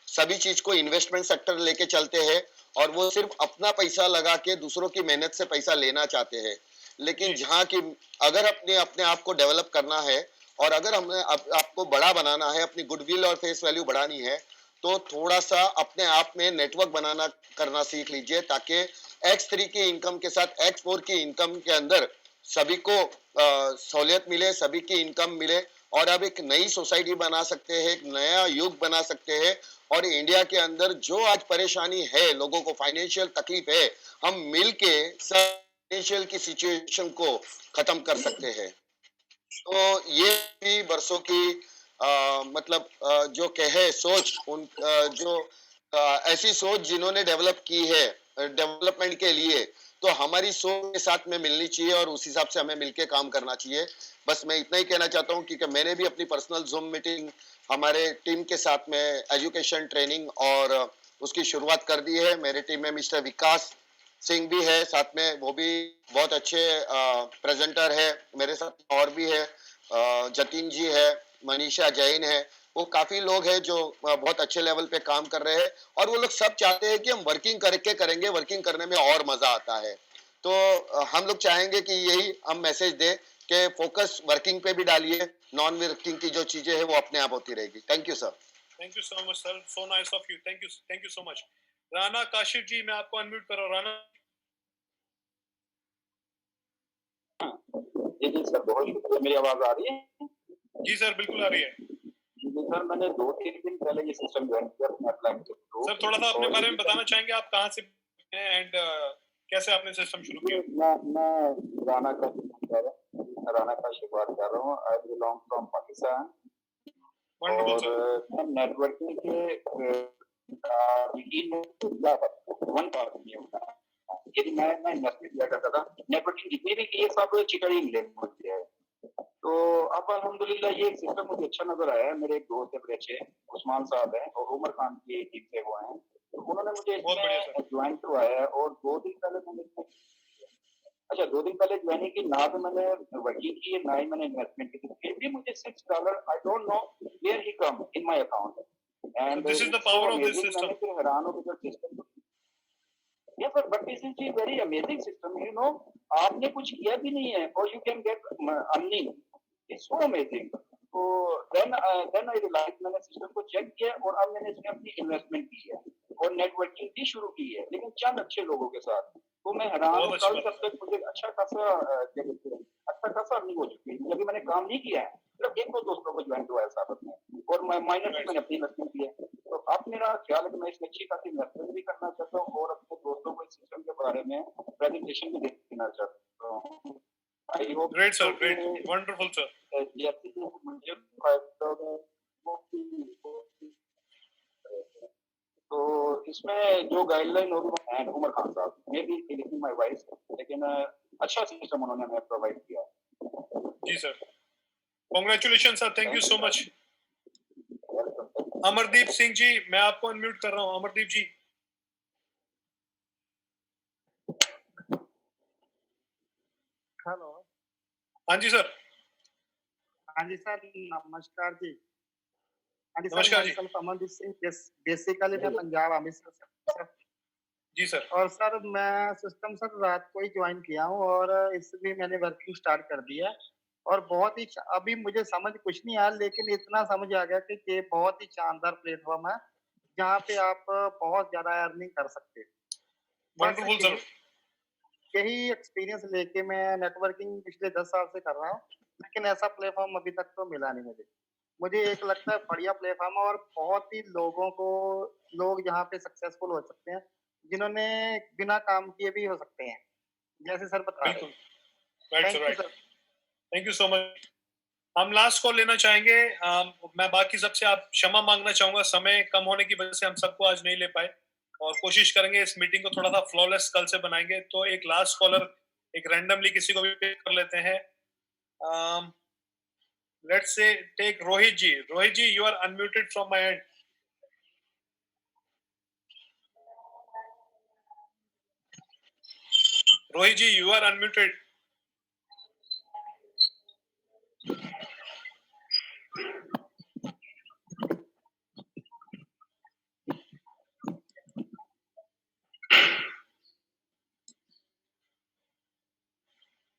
सभी चीज को इन्वेस्टमेंट सेक्टर लेके चलते हैं, और वो सिर्फ अपना पैसा लगा के दूसरों की मेहनत से पैसा लेना चाहते हैं। लेकिन जहाँ की अगर अपने आप को डेवलप करना है, और अगर हमें आपको बड़ा बनाना है, अपनी गुडविल और फेस वैल्यू बढ़ानी है, तो थोड़ा सा अपने आप में नेटवर्क बनाना करना सीख लीजिए, ताकि X3 की इनकम के साथ X4 की इनकम के अंदर सभी को सहूलियत मिले, सभी की इनकम मिले, और अब एक नई सोसाइटी बना सकते हैं, एक नया युग बना सकते हैं। और इंडिया के अंदर जो आज परेशानी है, लोगों को फाइनेंशियल तकलीफ है, हम मिलके फाइनेंशियल की सिचुएशन को खत्म कर सकते हैं। तो ये भी बरसों की मतलब जो कहे सोच, उन जो ऐसी सोच जिन्होंने डेवलप की है डेवलपमेंट के लिए, तो हमारी सोच के साथ में मिलनी चाहिए और उस हिसाब से हमें मिलके काम करना चाहिए। बस मैं इतना ही कहना चाहता हूँ, क्योंकि मैंने भी अपनी पर्सनल जूम मीटिंग हमारे टीम के साथ में एजुकेशन ट्रेनिंग और उसकी शुरुआत कर दी है। मेरे टीम में मिस्टर विकास सिंह भी है साथ में, वो भी बहुत अच्छे प्रेजेंटर है। मेरे साथ और भी है, जतिन जी है, मनीषा जैन है, वो काफी लोग हैं जो बहुत अच्छे लेवल पे काम कर रहे हैं। और वो लोग सब चाहते हैं कि हम वर्किंग करके करेंगे, वर्किंग करने में और मजा आता है। तो हम लोग चाहेंगे कि यही हम मैसेज दें कि फोकस वर्किंग पे भी डालिए, नॉन वर्किंग की जो चीजें हैं वो अपने आप होती रहेगी। Thank you sir. Thank you so much sir, so nice of you, thank you so much. Rana Kashif ji, मैं आपको अनम्यूट कर रहा हूँ। राना जी सर, बहुत शुक्रिया। मेरी आवाज आ रही है? जी सर, बिल्कुल आ रही है। जी सर, मैंने 2-3 दिन पहले ये सिस्टम ज्वाइन किया अपना के थ्रू। सर थोड़ा सा अपने बारे में बताना चाहेंगे, आप कहाँ से हैं एंड कैसे आपने सिस्टम शुरू किया? मैं राना का बात कर रहा हूँ। I belong from Pakistan. Wonderful और सर। मैं नेटवर्किंग के वन पार्ट में हूँ। यदि मैं इन्वेस्टमेंट किया करता था, नेटवर्किंग जितनी भी की है सब चिकड़ी मिले मुझे है। तो अब अल्हम्दुलिल्लाह ये एक सिस्टम मुझे अच्छा नजर आया है। मेरे एक दोस्त है बड़े अच्छे, उस्मान साहब हैं और उमर खान की टीम से वो हैं, तो उन्होंने मुझे इसमें ज्वाइन करवाया है। और 2 दिन पहले मैंने 2 दिन पहले ज्वाइनिंग की, ना तो मैंने वर्किंग की है ना ही मैंने इन्वेस्टमेंट की, फिर भी मुझे $6 I don't know where he come in my account and this is the power of this system. मैंने फिर हैरान हो गया system. Yes, sir, but this is a very amazing system. You know, आपने कुछ किया भी नहीं है और you can get earning. It's so amazing. तो then I realized, मैंने सिस्टम को चेक किया और अब मैंने इसमें अपनी इन्वेस्टमेंट की है और नेटवर्किंग भी शुरू की है, लेकिन चंद अच्छे लोगों के साथ। तो मैं हैरान हूँ, कल तक मुझे अच्छा खासा अर्निंग हो चुकी है। अभी मैंने काम नहीं किया है, सिर्फ 1-2 दोस्तों को ज्वाइन करवाया साथ में, और मैं माइनर मैंने अपनी इन्वेस्टमेंट की है। तो अब मेरा ख्याल है कि मैं इसमें अच्छी खासी इन्वेस्टमेंट भी करना चाहता हूँ और अपने दोस्तों को इस सिस्टम के बारे में प्रेजेंटेशन भी देना चाहता हूँ। I hope great sir, great, wonderful sir. तो इसमें जो गाइडलाइन होगी वो है उमर खान साहब, मे बी लिखी माय वॉइस, लेकिन अच्छा सिस्टम उन्होंने हमें प्रोवाइड किया। जी sir, congratulation sir, thank you so much. Amardeep Singh ji, मैं आपको अनम्यूट कर रहा हूँ। अमरदीप जी। हेलो। हाँ जी सर। हाँ जी सर, नमस्कार जी। हाँ जी नमस्कार जी। अमरदीप सिंह, बेसिकली मैं पंजाब अमृतसर से। जी सर। और सर मैं सिस्टम सर रात को ही ज्वाइन किया हूँ और इसलिए मैंने वर्किंग स्टार्ट कर दिया है और बहुत ही अभी मुझे समझ कुछ नहीं आया, लेकिन इतना समझ आ गया कि ये बहुत ही शानदार प्लेटफॉर्म है जहाँ पे आप बहुत ज्यादा अर्निंग कर सकते हैं। Wonderful sir. यही एक्सपीरियंस लेके मैं नेटवर्किंग पिछले 10 साल से कर रहा हूँ, लेकिन ऐसा प्लेटफॉर्म अभी तक तो मिला नहीं मुझे एक लगता है बढ़िया प्लेटफॉर्म है और बहुत ही लोग यहाँ पे सक्सेसफुल हो सकते हैं जिन्होंने बिना काम किए भी हो सकते हैं, जैसे सर बता रहे हैं। Right sir, thank you so much. हम लास्ट कॉल लेना चाहेंगे। मैं बाकी सबसे आप क्षमा मांगना चाहूंगा, समय कम होने की वजह से हम सबको आज नहीं ले पाए और कोशिश करेंगे इस मीटिंग को थोड़ा सा फ्लॉलेस कल से बनाएंगे। तो एक लास्ट कॉलर, एक रैंडमली किसी को भी पिक कर लेते हैं। Let's say take Rohit ji. Rohit ji, you are unmuted from my end. Rohit ji, you are unmuted.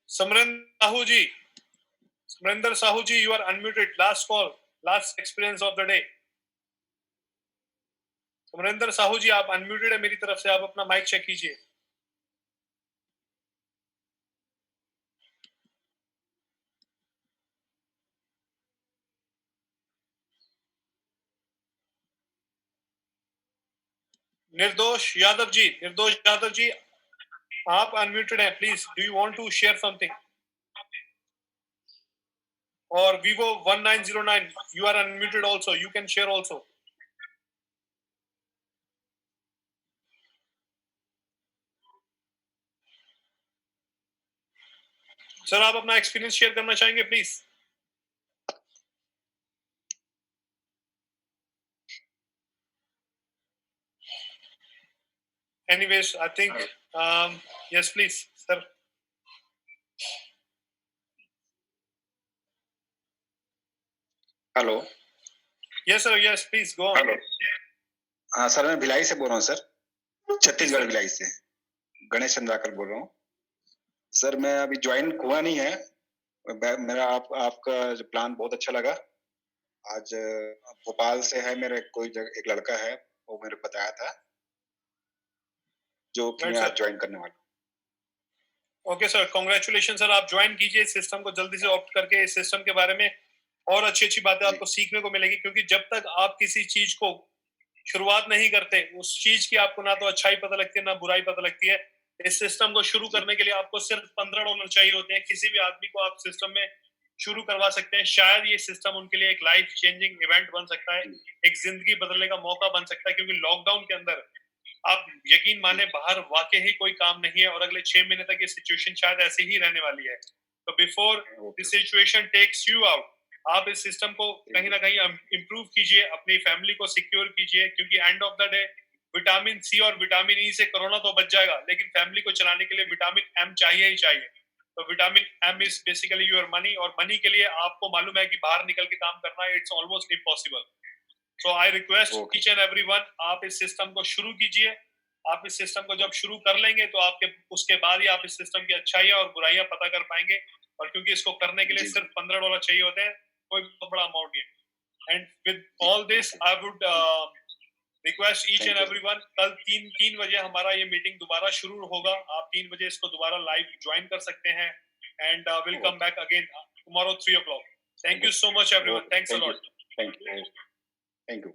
Samrinder Sahu ji, you are unmuted. Last call, last experience of the day. Samarendra Sahu ji, आप अनम्यूटेड है मेरी तरफ से, आप अपना माइक चेक कीजिए। निर्दोष यादव जी, आप अनम्यूटेड हैं, please do you want to share something? और Vivo 1909, you are unmuted also, you can share also. Sir आप अपना एक्सपीरियंस शेयर करना चाहेंगे please? Anyways, I think yes please sir. Hello. Yes sir, yes please go on. Hello. हाँ सर, मैं भिलाई से बोल रहा हूँ सर, छत्तीसगढ़ भिलाई से गणेश चंद्राकर बोल रहा हूँ सर। मैं अभी ज्वाइन हुआ नहीं है, मेरा आपका जो प्लान बहुत अच्छा लगा। आज भोपाल से है मेरे कोई एक लड़का है, वो मेरे बताया था, जो कि मैं आज ज्वाइन करने वाला हूँ। ओके सर, कांग्रेचुलेशन सर, आप ज्वाइन कीजिए इस सिस्टम को जल्दी से ऑप्ट करके। इस सिस्टम के बारे में और अच्छी बातें आपको सीखने को मिलेगी, क्योंकि जब तक आप किसी चीज को शुरुआत नहीं करते, उस चीज की आपको ना तो अच्छाई पता लगती है ना बुराई पता लगती है। इस सिस्टम को शुरू करने के लिए आपको सिर्फ $15 चाहिए होते हैं। किसी भी आदमी को आप सिस्टम में शुरू करवा सकते हैं। शायद ये सिस्टम उनके लिए एक लाइफ चेंजिंग इवेंट बन सकता है, एक जिंदगी बदलने का मौका बन सकता है, क्योंकि लॉकडाउन के अंदर आप यकीन माने बाहर वाकई ही कोई काम नहीं है और अगले 6 महीने तक ये सिचुएशन शायद ऐसी ही रहने वाली है। तो before this situation takes you out, आप इस सिस्टम को कहीं ना कहीं इम्प्रूव कीजिए, अपनी फैमिली को सिक्योर कीजिए, क्योंकि end of the day vitamin C और विटामिन ई से कोरोना तो बच जाएगा, लेकिन फैमिली को चलाने के लिए विटामिन एम चाहिए ही चाहिए। तो vitamin M is basically your money, और मनी के लिए आपको मालूम है कि बाहर निकल के काम करना it's almost impossible. So I request each and everyone, आप इस सिस्टम को शुरू कीजिए। आप इस सिस्टम को जब शुरू कर लेंगे तो आपके उसके बाद ही आप इस सिस्टम की अच्छाइयाँ और बुराइयां पता कर पाएंगे। और क्योंकि इसको करने के लिए सिर्फ $15 चाहिए होते हैं, कोई बहुत बड़ा अमाउंट नहीं। And with all this I would request each and everyone, कल 3 बजे हमारा ये मीटिंग दोबारा शुरू होगा। आप 3 बजे इसको दोबारा लाइव ज्वाइन कर सकते हैं, and will come back again tomorrow 3 o'clock. Thank you so much everyone. Thanks a lot. Thank you.